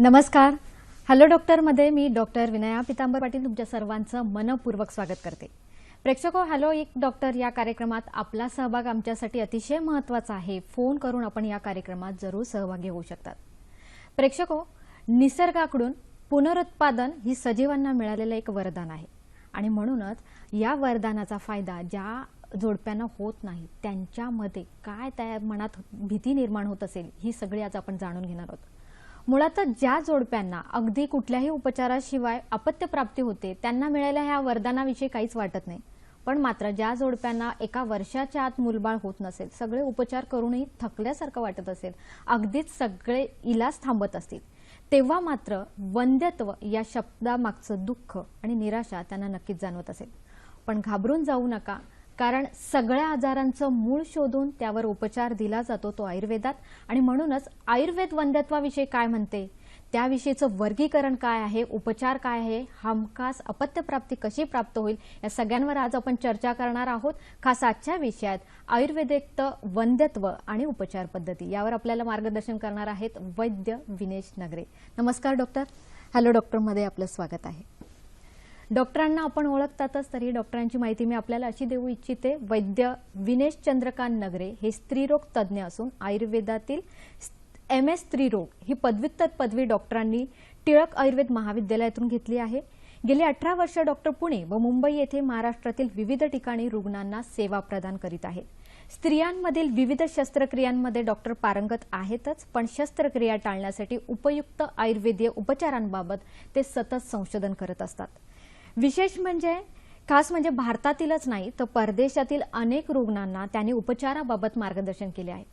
नमस्कार. हॅलो डॉक्टरमध्ये मी डॉक्टर विनया पितांबर पाटील तुमच्या सर्वांचं मनपूर्वक स्वागत करते. प्रेक्षको, हॅलो एक डॉक्टर या कार्यक्रमात आपला सहभाग आमच्यासाठी अतिशय महत्त्वाचा आहे. फोन करून आपण या कार्यक्रमात जरूर सहभागी होऊ शकतात. प्रेक्षको, निसर्गाकडून पुनरुत्पादन ही सजीवांना मिळालेलं एक वरदान आहे आणि म्हणूनच या वरदानाचा फायदा ज्या जोडप्यांना होत नाही त्यांच्यामध्ये काय त्या मनात भीती निर्माण होत असेल ही सगळी आज आपण जाणून घेणार आहोत. मुळातच ज्या जोडप्यांना अगदी कुठल्याही उपचाराशिवाय अपत्य प्राप्ती होते त्यांना मिळालेल्या ह्या वरदानाविषयी काहीच वाटत नाही. पण मात्र ज्या जोडप्यांना एका वर्षाच्या आत मूलबाळ होत नसेल, सगळे उपचार करूनही थकल्यासारखं वाटत असेल, अगदीच सगळे इलाज थांबत असतील, तेव्हा मात्र वंध्यत्व या शब्दामागचं दुःख आणि निराशा त्यांना नक्कीच जाणवत असेल. पण घाबरून जाऊ नका, कारण सगळ्या आजारांचं मूळ शोधून त्यावर उपचार दिला जातो तो आयुर्वेदात. आणि म्हणूनच आयुर्वेद वंध्यत्वाविषयी काय म्हणते, त्याविषयीचं वर्गीकरण काय आहे, उपचार काय आहे, हमखास अपत्यप्राप्ती कशी प्राप्त होईल, या सगळ्यांवर आज आपण चर्चा करणार आहोत. खास आजच्या विषयात आयुर्वेदिक वंध्यत्व आणि उपचार पद्धती यावर आपल्याला मार्गदर्शन करणार आहेत वैद्य विनेश नगरे. नमस्कार डॉक्टर. हॅलो डॉक्टरमध्ये आपलं स्वागत आहे. डॉक्टरांना आपण ओळखतातच, तरी डॉक्टरांची माहिती मी आपल्याला अशी देऊ इच्छिते. वैद्य विनेश चंद्रकांत नगरे हे स्त्रीरोग तज्ज्ञ असून आयुर्वेदातील MS स्त्रीरोग ही पदव्युत्तर पदवी डॉक्टरांनी टिळक आयुर्वेद महाविद्यालयातून घेतली आहे. गेली 18 वर्ष डॉक्टर पुणे व मुंबई येथे महाराष्ट्रातील विविध ठिकाणी रुग्णांना सेवा प्रदान करीत आहेत. स्त्रियांमधील विविध शस्त्रक्रियांमध्ये डॉक्टर पारंगत आहेतच, पण शस्त्रक्रिया टाळण्यासाठी उपयुक्त आयुर्वेदीय उपचारांबाबत ते सतत संशोधन करत असतात. विशेष म्हणजे खास म्हणजे भारतातीलच नाही तर परदेशातील अनेक रुग्णांना त्यांनी उपचाराबाबत मार्गदर्शन केले आहे.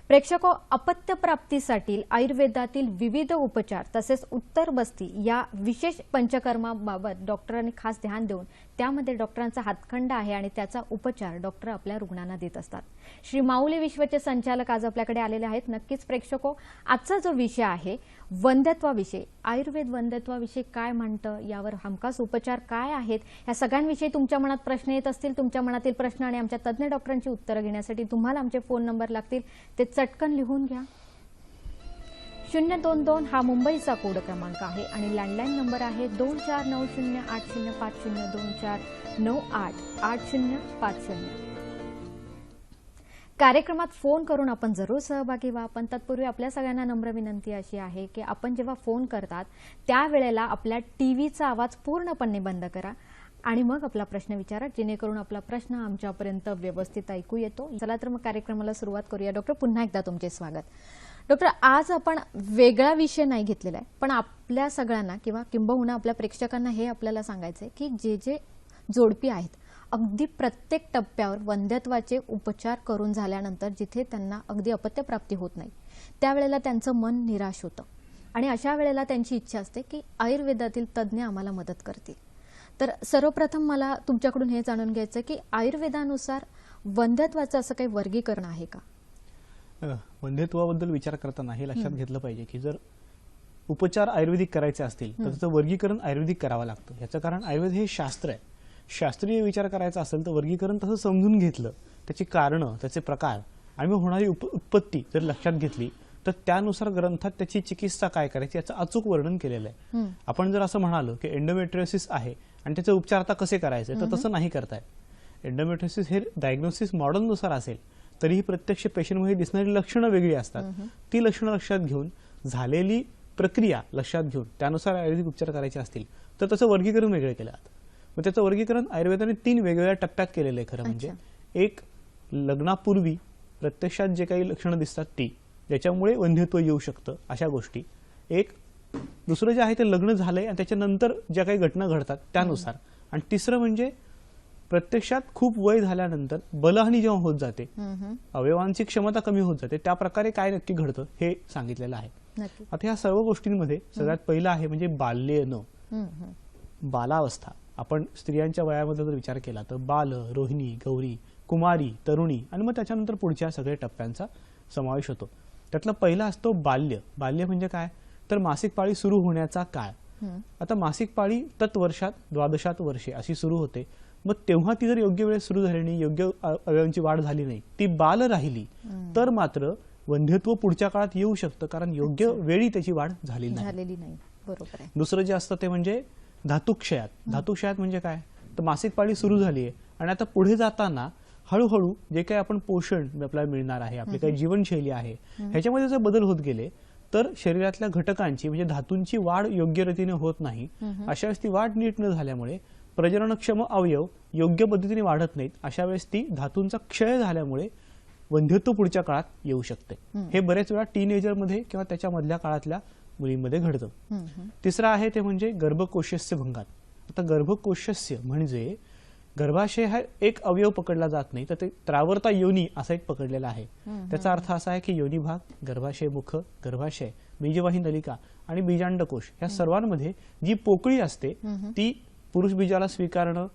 प्रेक्षको, अपत्यप्राप्तीसाठी आयुर्वेदातील विविध उपचार तसेच उत्तर बस्ती या विशेष पंचकर्माबाबत डॉक्टरांनी खास ध्यान देऊन त्यामध्ये डॉक्टरांचा हातखंडा आहे आणि त्याचा उपचार डॉक्टर आपल्या रुग्णांना देत असतात. श्री माऊली विश्वचे संचालक आज आपल्याकडे आलेले आहेत. नक्कीच प्रेक्षको, आजचा जो विषय आहे वंध्यत्वाविषयी, आयुर्वेद वंध्यत्वाविषयी काय म्हणतं, यावर हमखास उपचार काय आहेत, या सगळ्यांविषयी तुमच्या मनात प्रश्न येत असतील. तुमच्या मनातील प्रश्न आणि आमच्या तज्ज्ञ डॉक्टरांची उत्तरं घेण्यासाठी तुम्हाला आमचे फोन नंबर लागतील, ते चटकन लिहून घ्या. 022 हा मुंबईचा कोड क्रमांक आहे आणि लँडलाईन नंबर आहे 24908050 24988050. कार्यक्रमात फोन करून आपण जरूर सहभागी व्हा. पण तत्पूर्वी आपल्या सगळ्यांना नम्र विनंती अशी आहे की आपण जेव्हा फोन करतात त्यावेळेला आपल्या टीव्हीचा आवाज पूर्णपणे बंद करा आणि मग आपला प्रश्न विचारा, जेणेकरून आपला प्रश्न आमच्यापर्यंत व्यवस्थित ऐकू येतो. चला तर मग कार्यक्रमाला सुरुवात करूया. डॉक्टर, पुन्हा एकदा तुमचे स्वागत. डॉक्टर, आज आपण वेगळा विषय नाही घेतलेला आहे, पण आपल्या सगळ्यांना किंबहुना आपल्या प्रेक्षकांना हे आपल्याला सांगायचं आहे की जे जोडपी आहेत अगदी प्रत्येक टप्प्यावर वंध्यत्वाचे उपचार करून झाल्यानंतर जिथे त्यांना अगदी अपत्यप्राप्ती होत नाही त्यावेळेला त्यांचं मन निराश होतं आणि अशा वेळेला त्यांची इच्छा असते की आयुर्वेदातील तज्ज्ञ आम्हाला मदत करतील. तर सर्वप्रथम मला तुमच्याकडून हे जाणून घ्यायचं की आयुर्वेदानुसार वंध्यत्वाचं असं काही वर्गीकरण आहे का? वंध्यत्वाबद्दल विचार करताना हे लक्षात घेतलं पाहिजे की जर उपचार आयुर्वेदिक करायचे असतील तर त्याचं वर्गीकरण आयुर्वेदिक करावं लागतं. याचं कारण आयुर्वेद हे शास्त्र आहे. शास्त्रीय विचार करायचा असेल तर वर्गीकरण तसं समजून घेतलं, त्याची कारणं, त्याचे प्रकार आणि मग होणारी उत्पत्ती जर लक्षात घेतली तर त्यानुसार ग्रंथात त्याची चिकित्सा काय करायची याचं अचूक वर्णन केलेलं आहे. आपण जर असं म्हणालो की एंडोमेट्रियोसिस आहे आणि त्याचे उपचार आता कसे करायचे तर तसं नाही करताय. एंडोमेट्रियोसिस हे डायग्नोसिस मॉडेलनुसार असेल तरीही प्रत्यक्ष पेशंटमध्ये दिसणारी लक्षणं वेगळी असतात. ती लक्षणं लक्षात घेऊन झालेली प्रक्रिया लक्षात घेऊन त्यानुसार आयुर्वेदिक उपचार करायचे असतील तर त्याचं वर्गीकरण वेगळं केलं जातं. मग त्याचं वर्गीकरण आयुर्वेदाने 3 वेगवेगळ्या टप्प्यात केलेलं आहे. खरं म्हणजे एक, लग्नापूर्वी प्रत्यक्षात जे काही लक्षणं दिसतात ती, ज्याच्यामुळे वंध्यत्व येऊ शकतं अशा गोष्टी. एक, दुसरं जे आहे ते लग्न झालंय आणि त्याच्यानंतर ज्या काही घटना घडतात त्यानुसार. आणि तिसरं म्हणजे प्रत्यक्षात खूप वय झाल्यानंतर बलहानी जेव्हा होत जाते, अवयवांची क्षमता कमी होत जाते, त्या प्रकारे काय नक्की घडतं हे सांगितलेलं आहे. आता ह्या सर्व गोष्टींमध्ये सगळ्यात पहिलं आहे म्हणजे बाल्य न बालावस्था. आपण स्त्रियांच्या वयामध्ये जर विचार केला तर बाल, रोहिणी, गौरी, कुमारी, तरुणी आणि मग त्याच्यानंतर पुढच्या सगळ्या टप्प्यांचा समावेश होतो. त्यातला पहिला असतो बाल्य. बाल्य म्हणजे काय तर मासिक पाळी सुरू होण्याचा काळ. आता मासिक पाळी तत्वर्षात 12 वर्षे अशी सुरू होते. मग तेव्हा ती जर योग्य वेळेस सुरू झाली नाही, योग्य अवयवांची वाढ झाली नाही, ती बाल राहिली तर मात्र वंध्यत्व पुढच्या काळात येऊ शकतं, कारण योग्य वेळी त्याची वाढ झालेली नाही. बरोबर आहे. दुसरं जे असतं ते म्हणजे धातुक्षयात. धातुक्षयात म्हणजे काय, तर मासिक पाळी सुरू झाली आहे आणि आता पुढे जाताना हळूहळू जे काही आपण पोषण आपल्याला मिळणार आहे, आपली काही जीवनशैली आहे, ह्याच्यामध्ये जर बदल होत गेले तर शरीरातल्या घटकांची म्हणजे धातूंची वाढ योग्य रीतीने होत नाही. अशा वेळेस ती वाढ नीट न झाल्यामुळे प्रजननक्षम अवयव योग्य पद्धतीने वाढत नाहीत. अशा वेळेस ती धातूंचा क्षय झाल्यामुळे वंध्यत्व पुढच्या काळात येऊ शकते. हे बरेच वेळा टीनेजरमध्ये किंवा त्याच्या मधल्या काळातल्या मुलींमध्ये घडतं. तिसरं आहे ते म्हणजे गर्भकोशस्य भंगात. आता गर्भकोशस्य म्हणजे गर्भाशय हा एक अवयव पकडला जात नाही, तर ते त्रावर्ता योनी असा एक पकडलेला आहे. त्याचा अर्थ असा आहे की योनी भाग, गर्भाशय मुख, गर्भाशय, बीजवाही नलिका आणि बीजांडकोश या सर्वांमध्ये जी पोकळी असते ती पुरुष बीजाला स्वीकारणं,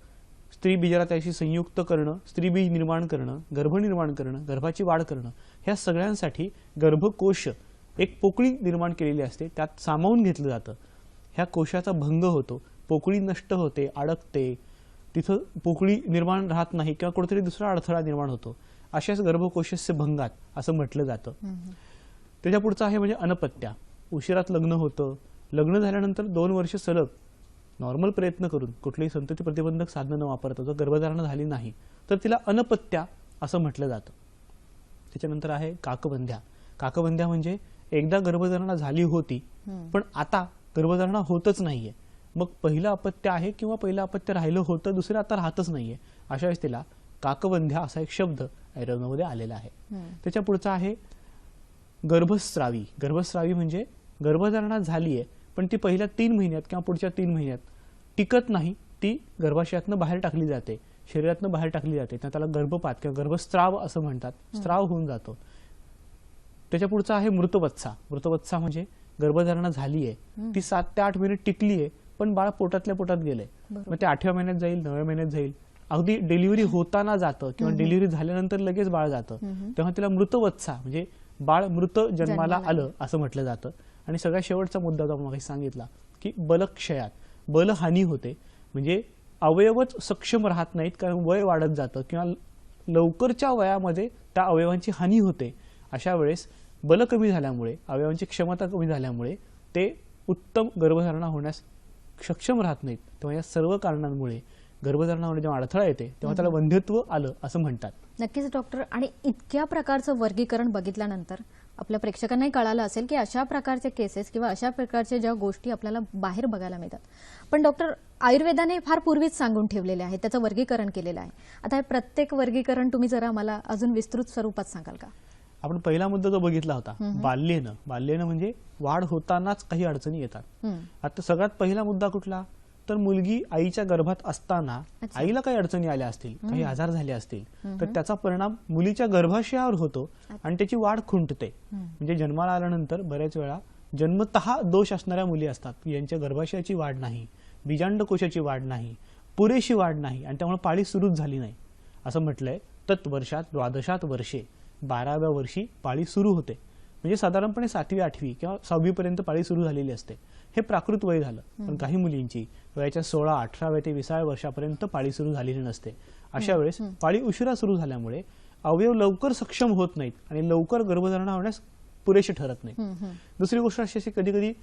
स्त्री बीजाला त्याशी संयुक्त करणं, स्त्री बीज निर्माण करणं, गर्भ निर्माण करणं, गर्भाची वाढ करणं, ह्या सगळ्यांसाठी गर्भकोश एक पोकळी निर्माण केलेली असते, त्यात सामावून घेतलं जातं. ह्या कोशाचा भंग होतो, पोकळी नष्ट होते, अडकते, तिथं पोकळी निर्माण राहत नाही किंवा कुठेतरी दुसरा अडथळा निर्माण होतो. अशाच गर्भकोशस्य भंगात असं म्हटलं जातं. त्याच्या पुढचं आहे म्हणजे अनपत्या. उशिरात लग्न होतं, लग्न झाल्यानंतर 2 वर्ष सलग नॉर्मल प्रयत्न करून कुठलीही संतती प्रतिबंधक साधनं न वापरता जर गर्भधारणा झाली नाही तर तिला अनपत्या असं म्हटलं जातं. त्याच्यानंतर आहे काकबंध्या. काकबंध्या म्हणजे एकदा गर्भधारणा झाली होती पण आता गर्भधारणा होतच नाहीये. मग पहिलं अपत्य आहे किंवा पहिलं अपत्य राहिलं होतं, दुसरं आता राहतच नाहीये. अशा वेळेस तिला काकबंध्या असा एक शब्द आयुर्वेदामध्ये आलेला आहे. त्याच्या पुढचा आहे गर्भस्रावी. गर्भस्रावी म्हणजे गर्भधारणा झालीये पण ती पहिल्या 3 महिन्यात किंवा पुढच्या 3 महिन्यात टिकत नाही, ती गर्भाशयातनं बाहेर टाकली जाते, शरीरातनं बाहेर टाकली जाते. त्याला गर्भपात किंवा गर्भस्त्राव असं म्हणतात. स्त्राव होऊन जातो. त्याच्या पुढचा आहे मृतवत्सा. मृतवत्सा म्हणजे गर्भधारणा झालीये, ती 7 ते 8 महिने टिकलीये पण बाळ पोटातल्या पोटात गेलंय. मग ते 8व्या महिन्यात जाईल, 9व्या महिन्यात जाईल, अगदी डिलिव्हरी होताना जातं किंवा डिलिव्हरी झाल्यानंतर लगेच बाळ जातं, तेव्हा तिला मृतवत्सा म्हणजे बाळ मृत जन्माला आलं असं म्हटलं जातं. आणि सगळ्यात शेवटचा मुद्दा जो आपण सांगितला की बलक्षयात बलहानी होते, म्हणजे अवयवच सक्षम राहत नाहीत कारण वय वाढत जातं किंवा लवकरच्या वयामध्ये त्या अवयवांची हानी होते. अशा वेळेस बल कमी झाल्यामुळे, अवयवांची क्षमता कमी झाल्यामुळे ते उत्तम गर्भधारणा होण्यास सक्षम राहत नाहीत. तेव्हा या सर्व कारणांमुळे गर्भधारणा होण्यास जेव्हा अडथळा येते तेव्हा त्याला वंध्यत्व आलं असं म्हणतात. नक्कीच डॉक्टर. आणि इतक्या प्रकारचं वर्गीकरण बघितल्यानंतर आपल्या प्रेक्षकांनाही कळालं असेल की अशा प्रकारचे केसेस किंवा अशा प्रकारच्या ज्या गोष्टी आपल्याला बाहेर बघायला मिळतात. पण डॉक्टर, आयुर्वेदाने फार पूर्वीच सांगून ठेवलेले आहे, त्याचं वर्गीकरण केलेलं आहे. आता हे प्रत्येक वर्गीकरण तुम्ही जरा मला अजून विस्तृत स्वरूपात सांगाल का? आपण पहिला मुद्दा जो बघितला होता बाल्येनं. बाल्येनं म्हणजे वाढ होतानाच काही अडचणी येतात. आता सगळ्यात पहिला मुद्दा कुठला, तर मुलगी आईच्या गर्भात असताना आईला काही अडचणी आल्या असतील, काही आजार झाले असतील तर त्याचा परिणाम मुलीच्या गर्भाशयावर होतो आणि त्याची वाढ खुंटते. म्हणजे जन्माला आल्यानंतर बऱ्याच वेळा जन्मतः दोष असणाऱ्या मुली असतात, यांच्या गर्भाशयाची वाढ नाही, बीजांडकोशाची वाढ नाही, पुरेशी वाढ नाही आणि त्यामुळे पाळी सुरूच झाली नाही. असं म्हटलंय तत्वर्षात 12 वर्षे 12व्या वर्षी पाळी सुरू होते. म्हणजे साधारणपणे 7वी 8वी किंवा 6वी पर्यंत पाळी सुरू झालेली असते. हे प्राकृत वय झालं. पण काही मुलींची वयाच्या 16, 18व्या ते 20व्या वर्षापर्यंत पाळी सुरू झालेली नसते. अशा वेळेस पाळी उशिरा सुरू झाल्यामुळे अवयव लवकर सक्षम होत नाहीत आणि लवकर गर्भधारणा होण्यास पुरेसे ठरत नाही. दुसरी गोष्ट अशी कधी कधी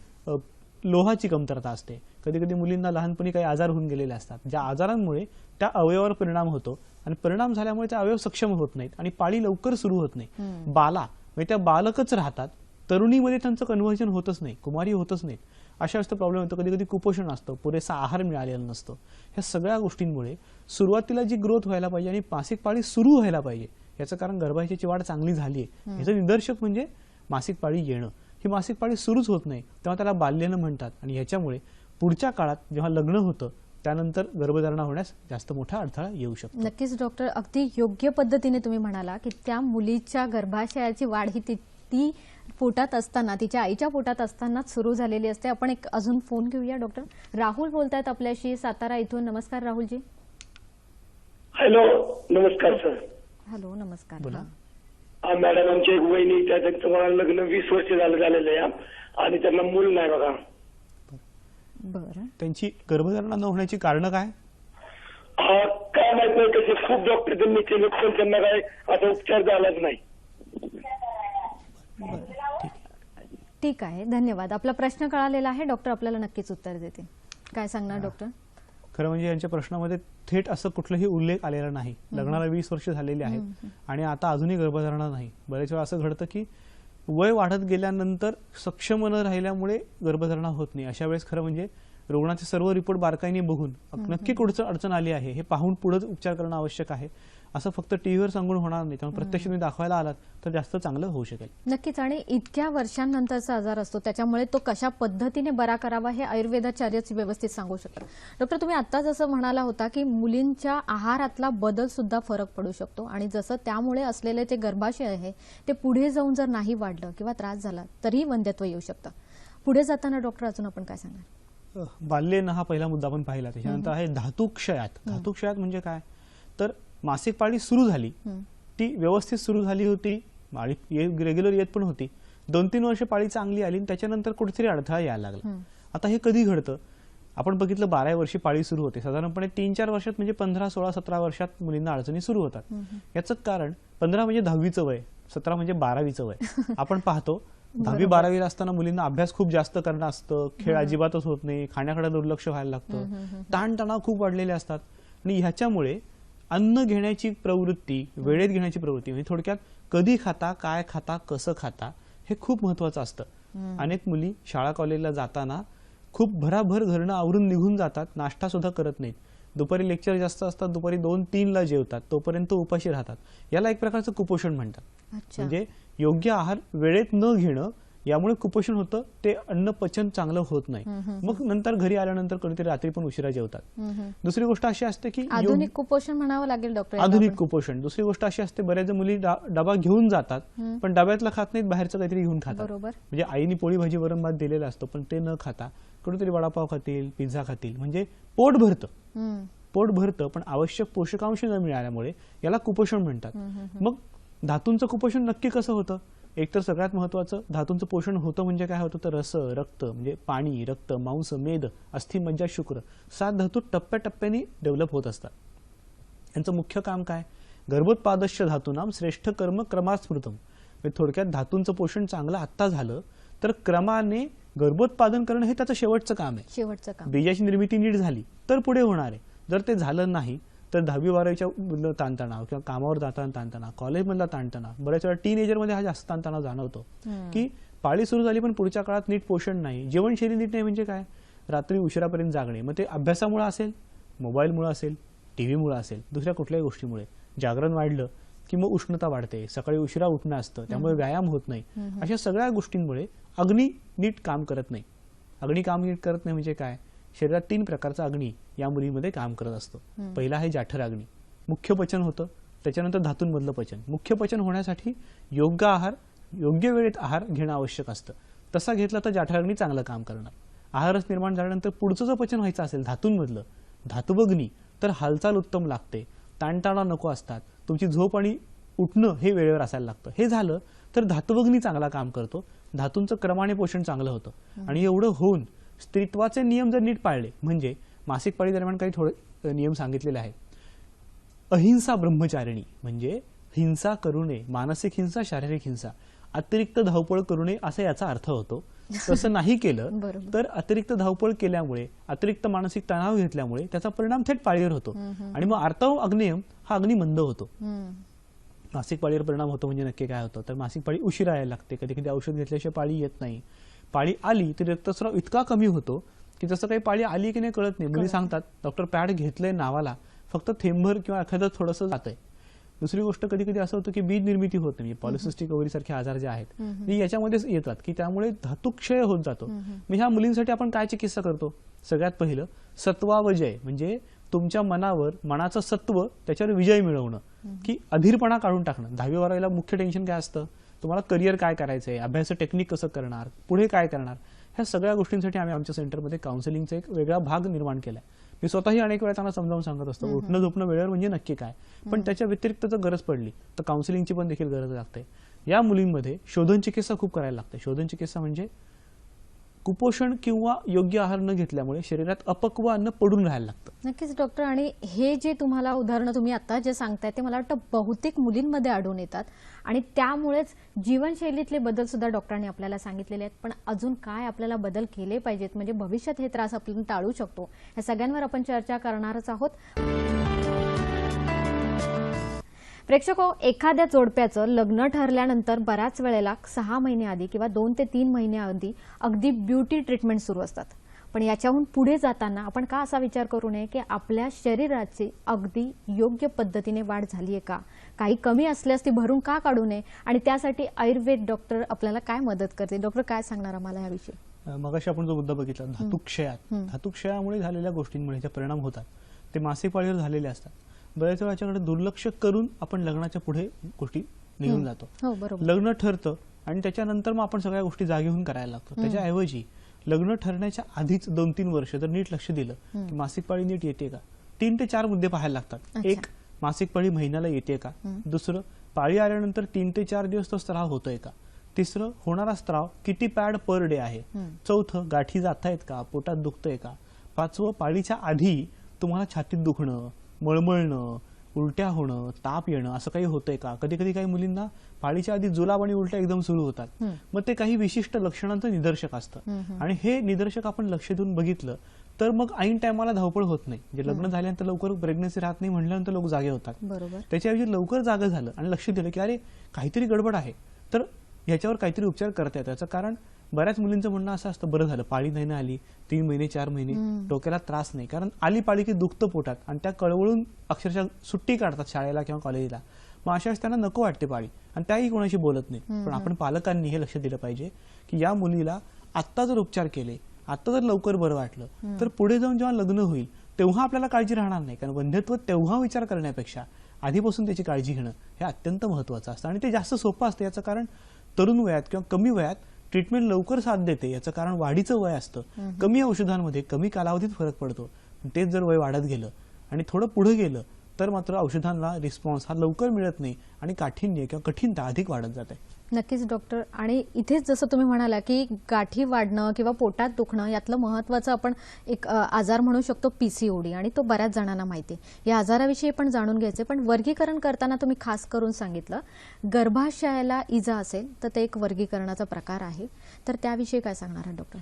लोहाची कमतरता असते. कधी कधी मुलींना लहानपणी काही आजार होऊन गेलेले असतात, ज्या आजारांमुळे त्या अवयवावर परिणाम होतो आणि परिणाम झाल्यामुळे त्या अवयव सक्षम होत नाहीत आणि पाळी लवकर सुरू होत नाही. बाला म्हणजे त्या बालकच राहतात, तरुणीमध्ये त्यांचं कन्व्हर्जन होतच नाही, कुमारी होतच नाही. अशा वेळेस प्रॉब्लेम होतो. कधी कधी कुपोषण असतं, पुरेसा आहार मिळालेला नसतो. ह्या सगळ्या गोष्टींमुळे सुरुवातीला जी ग्रोथ व्हायला पाहिजे आणि मासिक पाळी सुरू व्हायला पाहिजे, याचं कारण गर्भाशयाची वाढ चांगली झाली आहे याचं निदर्शक म्हणजे मासिक पाळी येणं. ही मासिक पाळी सुरूच होत नाही तेव्हा त्याला बाल्यनं म्हणतात. आणि ह्याच्यामुळे पुढच्या काळात जेव्हा लग्न होतं त्यानंतर गर्भधारणा होण्यास जास्त मोठा अडथळा येऊ शकतो. नक्कीच डॉक्टर, अगदी योग्य पद्धतीने तुम्ही म्हणाला की त्या मुलीच्या गर्भाशयाची वाढ ही ती पोटात असताना, तिच्या आईच्या पोटात असतानाच सुरू झालेली असते. आपण एक अजून फोन घेऊया. डॉक्टर राहुल बोलतायत आपल्याशी सातारा इथून. नमस्कार राहुलजी. हॅलो, नमस्कार सर. हॅलो, नमस्कार. मॅडम, आमची एक वहिनी, त्यांचं लग्न 20 वर्ष झालेलं आहे आणि त्यांना मूल नाही बघा. बरं, त्यांची गर्भधारणा न होण्याची कारण काय? काय माहित नाही, कसे खूप डॉक्टर त्यांनी केले पण त्यांना काय असा उपचार झालाच नाही. ठीक आहे, धन्यवाद. आपला प्रश्न कळालेला आहे. डॉक्टर आपल्याला नक्कीच उत्तर देतील. काय सांगणार डॉक्टर? खरं म्हणजे यांच्या प्रश्नामध्ये थेट असं कुठलाही उल्लेख आलेला नाही. लग्नाला 20 वर्ष झालेली आहेत आणि आता अजूनही गर्भधारणा नाही. बरेच वेळा असं घडतं की वय वाढत गेल्यानंतर सक्षम न राहिल्यामुळे गर्भधारणा होत नाही. अशा वेळेस खरं म्हणजे रुग्णाचे सर्व रिपोर्ट बारकाईने बघून नक्की कुठचं अडचण आली आहे हे पाहून पुढेच उपचार करणं आवश्यक आहे. असं फक्त टीव्हीवर सांगून होणार नाही. त्यामुळे प्रत्यक्ष तुम्ही दाखवायला आलात तर जास्त चांगलं होऊ शकेल. नक्कीच. आणि इतक्या वर्षांनंतरचा आजार असतो त्याच्यामुळे तो कशा पद्धतीने बरा करावा हे आयुर्वेदाचार्यच व्यवस्थित सांगू शकतात. डॉक्टर, तुम्ही आता जसं म्हणाला होता की मुलींच्या आहारातला बदल सुद्धा फरक पडू शकतो आणि जसं त्यामुळे असलेले जे गर्भाशय आहे ते पुढे जाऊन जर नाही वाढलं किंवा त्रास झाला तरीही वंध्यत्व येऊ शकतं. पुढे जाताना डॉक्टर अजून आपण काय सांगणार? बाल्यन हा पहिला मुद्दा आपण पाहिला. त्याच्यानंतर आहे धातुक्षयात. धातुक्षयात म्हणजे काय तर मासिक पाळी सुरू झाली, ती व्यवस्थित सुरू झाली होती, रेग्युलर येत पण होती, 2-3 वर्ष पाळी चांगली आली, त्याच्यानंतर कुठेतरी अडथळा यायला लागला. आता हे कधी घडतं? आपण बघितलं 12 वर्षी पाळी सुरू होते. साधारणपणे 3-4 वर्षात म्हणजे 15, 16, 17 वर्षात मुलींना अडचणी सुरू होतात. याचं कारण 15 म्हणजे 10वीचं वय, 17 म्हणजे 12वीचं वय. आपण पाहतो 10वी 12वीला असताना मुलींना अभ्यास खूप जास्त करणं असतं, खेळ अजिबातच होत नाही, खाण्याकडे दुर्लक्ष व्हायला लागतं, ताणतणाव खूप वाढलेले असतात आणि ह्याच्यामुळे अन्न घेण्याची प्रवृत्ती, वेळेत घेण्याची प्रवृत्ती, म्हणजे थोडक्यात कधी खाता, काय खाता, कसं खाता हे खूप महत्वाचं असतं. अनेक मुली शाळा कॉलेजला जाताना खूप भराभर घरनं आवरून निघून जातात, नाश्ता सुद्धा करत नाहीत, दुपारी लेक्चर जास्त असतात, दुपारी 2-3ला जेवतात, तोपर्यंत उपाशी राहतात. याला एक प्रकारचं कुपोषण म्हणतात. म्हणजे योग्य आहार वेळेत न घेणं यामुळे कुपोषण होतं, ते अन्न पचन चांगलं होत नाही. मग नंतर घरी आल्यानंतर कधीतरी रात्री पण उशिरा जेवतात. दुसरी गोष्ट अशी असते की आधुनिक कुपोषण म्हणावं लागेल डॉक्टर. आधुनिक कुपोषण. दुसरी गोष्ट अशी असते बऱ्याच मुली डबा घेऊन जातात पण डब्यातला खात नाहीत, बाहेरचं काहीतरी घेऊन खातात. म्हणजे आईनी पोळी भाजी वरण भात दिलेला असतो पण ते न खाता कुठेतरी वडापाव खातील, पिझ्झा खातील, म्हणजे पोट भरतं पण आवश्यक पोषकांश न मिळाल्यामुळे याला कुपोषण म्हणतात. मग धातूंचं कुपोषण नक्की कसं होतं? एकतर सगळ्यात महत्वाचं धातूंचं पोषण होतं म्हणजे काय होतं तर रस, रक्त म्हणजे पाणी, रक्त, मांस, मेद, अस्थि, मज्जा, शुक्र 7 धातू टप्प्याटप्प्याने डेव्हलप होत असतात. यांचं मुख्य काम काय? गर्भोत्पादश्य धातूनाम श्रेष्ठ कर्म क्रमात स्मृतम. म्हणजे थोडक्यात धातूंचं पोषण चांगलं आत्ता झालं तर क्रमाने गर्भोत्पादन करणं हे त्याचं शेवटचं काम आहे. शेवटचं काम. बीजाची निर्मिती नीट झाली तर पुढे होणार आहे. जर ते झालं नाही तर 10वी-12वीच्या ताणतणाव किंवा कामावर जाताना ताणतणाव, कॉलेजमधला ताणतणाव, बऱ्याच वेळा टीनेजरमध्ये हा जास्त ताणतणाव जाणवतो की पाळी सुरू झाली पण पुढच्या काळात नीट पोषण नाही, जीवनशैली नीट नाही. म्हणजे काय? रात्री उशिरापर्यंत जागणे. मग ते अभ्यासामुळे असेल, मोबाईलमुळे असेल, टीव्हीमुळे असेल, दुसऱ्या कुठल्याही गोष्टीमुळे. जागरण वाढलं की मग उष्णता वाढते, सकाळी उशिरा उठणं असतं, त्यामुळे व्यायाम होत नाही. अशा सगळ्या गोष्टींमुळे अग्नी नीट काम करत नाही. अग्नी काम नीट करत नाही म्हणजे काय? शरीरात 3 प्रकारचा अग्नी या मुलीमध्ये काम करत असतो. पहिला आहे जाठर अग्नी. मुख्य पचन होतं, त्याच्यानंतर धातूंमधलं पचन. मुख्य पचन होण्यासाठी योग्य आहार, योग्य वेळेत आहार घेणं आवश्यक असतं. तसा घेतला तर जाठर अग्नी चांगलं काम करणार. आहारच निर्माण झाल्यानंतर पुढचं जर पचन व्हायचं असेल धातूंमधलं, धातुभग्नी, तर हालचाल उत्तम लागते, ताणतणाव नको असतात, तुमची झोप आणि उठणं हे वेळेवर असायला लागतं. हे झालं तर धातुभग्नी चांगला काम करतो, धातूंचं क्रमाने पोषण चांगलं होतं. आणि एवढं होऊन स्त्रीत्वाचे नियम जर नीट पाळले, म्हणजे मासिक पाळी दरम्यान काही थोडे नियम सांगितलेले आहेत. अहिंसा ब्रह्मचारिणी म्हणजे हिंसा करू नये, मानसिक हिंसा, शारीरिक हिंसा, अतिरिक्त धावपळ करू नये असा याचा अर्थ होतो. तसं नाही केलं तर अतिरिक्त धावपळ केल्यामुळे, अतिरिक्त मानसिक तणाव घेतल्यामुळे त्याचा परिणाम थेट पाळीवर होतो आणि मग आर्तव अग्नियम हा अग्नी मंद होतो. मासिक पाळीवर परिणाम होतो म्हणजे नक्की काय होतं तर मासिक पाळी उशिरा यायला लागते, कधी कधी औषध घेतल्याशिवाय पाळी येत नाही. पाळी आली तरी रक्तस्राव इतका कमी होतो की जसं काही पाळी आली की नाही कळत नाही. मुली सांगतात डॉक्टर पॅड घेतलंय नावाला, फक्त थेंबभर किंवा एखादं थोडंसं जातंय. दुसरी गोष्ट कधी कधी असं होतं की बीज निर्मिती होत नाही, पॉलिसिस्टिक ओव्हरी सारखे आजार जे आहेत याच्यामध्येच येतात की त्यामुळे धातुक्षय होत जातो. मग ह्या मुलींसाठी आपण काय चिकित्सा करतो? सगळ्यात पहिलं सत्वावजय, म्हणजे तुमच्या मनावर, मनाचं सत्व, त्याच्यावर विजय मिळवणं, की अधीरपणा काढून टाकणं. 10वी-12वीला मुख्य टेन्शन काय असतं? तुम्हाला करिअर काय करायचंय, अभ्यासाचं टेक्निक कसं करणार, पुढे काय करणार, ह्या सगळ्या गोष्टींसाठी आम्ही आमच्या सेंटरमध्ये काउन्सिलिंगचा एक वेगळा भाग निर्माण केलाय. मी स्वतःही अनेक वेळा त्यांना समजावून सांगत असतो उठणं झोपणं वेळेवर म्हणजे नक्की काय, पण त्याच्या व्यतिरिक्त जर गरज पडली तर काउन्सिलिंगची पण देखील गरज लागते. या मुलींमध्ये शोधन चिकित्सा खूप करायला लागते. शोधन चिकित्सा म्हणजे कुपोषण किंवा योग्य आहार न घेतल्यामुळे शरीरात अपक्व अन्न पडून राहायला लागतं. नक्कीच डॉक्टर. आणि हे जे तुम्हाला उदाहरणं तुम्ही आता जे सांगताय ते मला वाटतं बहुतेक मुलींमध्ये आढळून येतात आणि त्यामुळेच जीवनशैलीतले बदल सुद्धा डॉक्टरांनी आपल्याला सांगितलेले आहेत. पण अजून काय आपल्याला बदल केले पाहिजेत म्हणजे भविष्यात हे त्रास आपण टाळू शकतो, या सगळ्यांवर आपण चर्चा करणारच आहोत. प्रेक्षको, एखाद्या जोडप्याचं लग्न ठरल्यानंतर बऱ्याच वेळेला 6 महिने आधी किंवा 2 ते 3 महिने आधी अगदी ब्युटी ट्रीटमेंट सुरू असतात. पण याच्याहून पुढे जाताना आपण का असा विचार करू नये की आपल्या शरीराची अगदी योग्य पद्धतीने वाढ झाली आहे का, काही कमी असल्यास ती भरून का काढू नये, आणि त्यासाठी आयुर्वेद डॉक्टर आपल्याला काय मदत करते? डॉक्टर काय सांगणार आम्हाला याविषयी? मगाशी आपण जो मुद्दा बघितला धातुक्षयामुळे झालेल्या गोष्टींमुळे जे परिणाम होतात ते मासिक पाळीवर झालेले असतात. बऱ्याच वेळा याच्याकडे दुर्लक्ष करून आपण लग्नाच्या पुढे गोष्टी निघून जातो. हो, बरोबर. लग्न ठरतं आणि त्याच्यानंतर मग आपण सगळ्या गोष्टी जागे होऊन करायला लागतो. त्याच्याऐवजी लग्न ठरण्याच्या आधीच 2-3 वर्ष जर नीट लक्ष दिलं की मासिक पाळी नीट येते का, 3 ते 4 मुद्दे पाहायला लागतात. एक, मासिक पाळी महिन्याला येते का. दुसरं, पाळी आल्यानंतर 3 ते 4 दिवस तो स्त्राव होतोय का. तिसरं, होणारा स्त्राव किती पॅड पर डे आहे. चौथं, गाठी जात आहेत का, पोटात दुखतंय का. पाचवं, पाळीच्या आधी तुम्हाला छातीत दुखणं, मळमळणं, उलट्या होणं, ताप येणं असं काही होतंय का. कधी कधी काही मुलींना पाळीच्या आधी जुलाब आणि उलट्या एकदम सुरू होतात. मग ते काही विशिष्ट लक्षणांचं निदर्शक असतं आणि हे निदर्शक आपण लक्ष देऊन बघितलं तर मग ऐन टायमाला धावपळ होत नाही. म्हणजे लग्न झाल्यानंतर लवकर प्रेग्नन्सी राहत नाही म्हटल्यानंतर लोक जागे होतात. त्याच्याऐवजी लवकर जागं झालं आणि लक्ष दिलं की अरे काहीतरी गडबड आहे तर ह्याच्यावर काहीतरी उपचार करता येतात. याचं कारण बऱ्याच मुलींचं म्हणणं असं असतं, बरं झालं पाळी नाही ना आली, 3 महिने 4 महिने डोक्याला त्रास नाही. कारण आली पाळी की दुखतं पोटात आणि त्या कळवळून अक्षरशः सुट्टी काढतात शाळेला किंवा कॉलेजला. मग अशा वेळेस त्यांना नको वाटते पाळी आणि त्याही कोणाशी बोलत नाही. पण आपण पालकांनी हे लक्ष दिलं पाहिजे की या मुलीला आत्ता जर उपचार केले, आता जर लवकर बरं वाटलं तर पुढे जाऊन जेव्हा लग्न होईल तेव्हा आपल्याला काळजी राहणार नाही. कारण वंध्यत्व तेव्हा विचार करण्यापेक्षा आधीपासून त्याची काळजी घेणं हे अत्यंत महत्वाचं असतं आणि ते जास्त सोपं असतं. याचं कारण तरुण वयात किंवा कमी वयात ट्रीटमेंट लवकर साथ देते. याचं कारण वाढीचं वय असतं. कमी औषधांमध्ये कमी कालावधीत फरक पडतो. तेच जर वय वाढत गेलं आणि थोडं पुढे गेलं तर मात्र औषधांना रिस्पॉन्स हा लवकर मिळत नाही आणि काठिण्य किंवा कठीणता अधिक वाढत जाते. नक्कीच डॉक्टर. आणि इथेच जसं तुम्ही म्हणाला की गाठी वाढणं किंवा पोटात दुखणं यातलं महत्त्वाचं आपण एक आजार म्हणू शकतो पीसीओडी, आणि तो बऱ्याच जणांना माहिती आहे. या आजाराविषयी पण जाणून घ्यायचे. पण वर्गीकरण करताना तुम्ही खास करून सांगितलं गर्भाशयाला इजा असेल तर ते एक वर्गीकरणाचा प्रकार आहे, तर त्याविषयी काय सांगणार आहात डॉक्टर?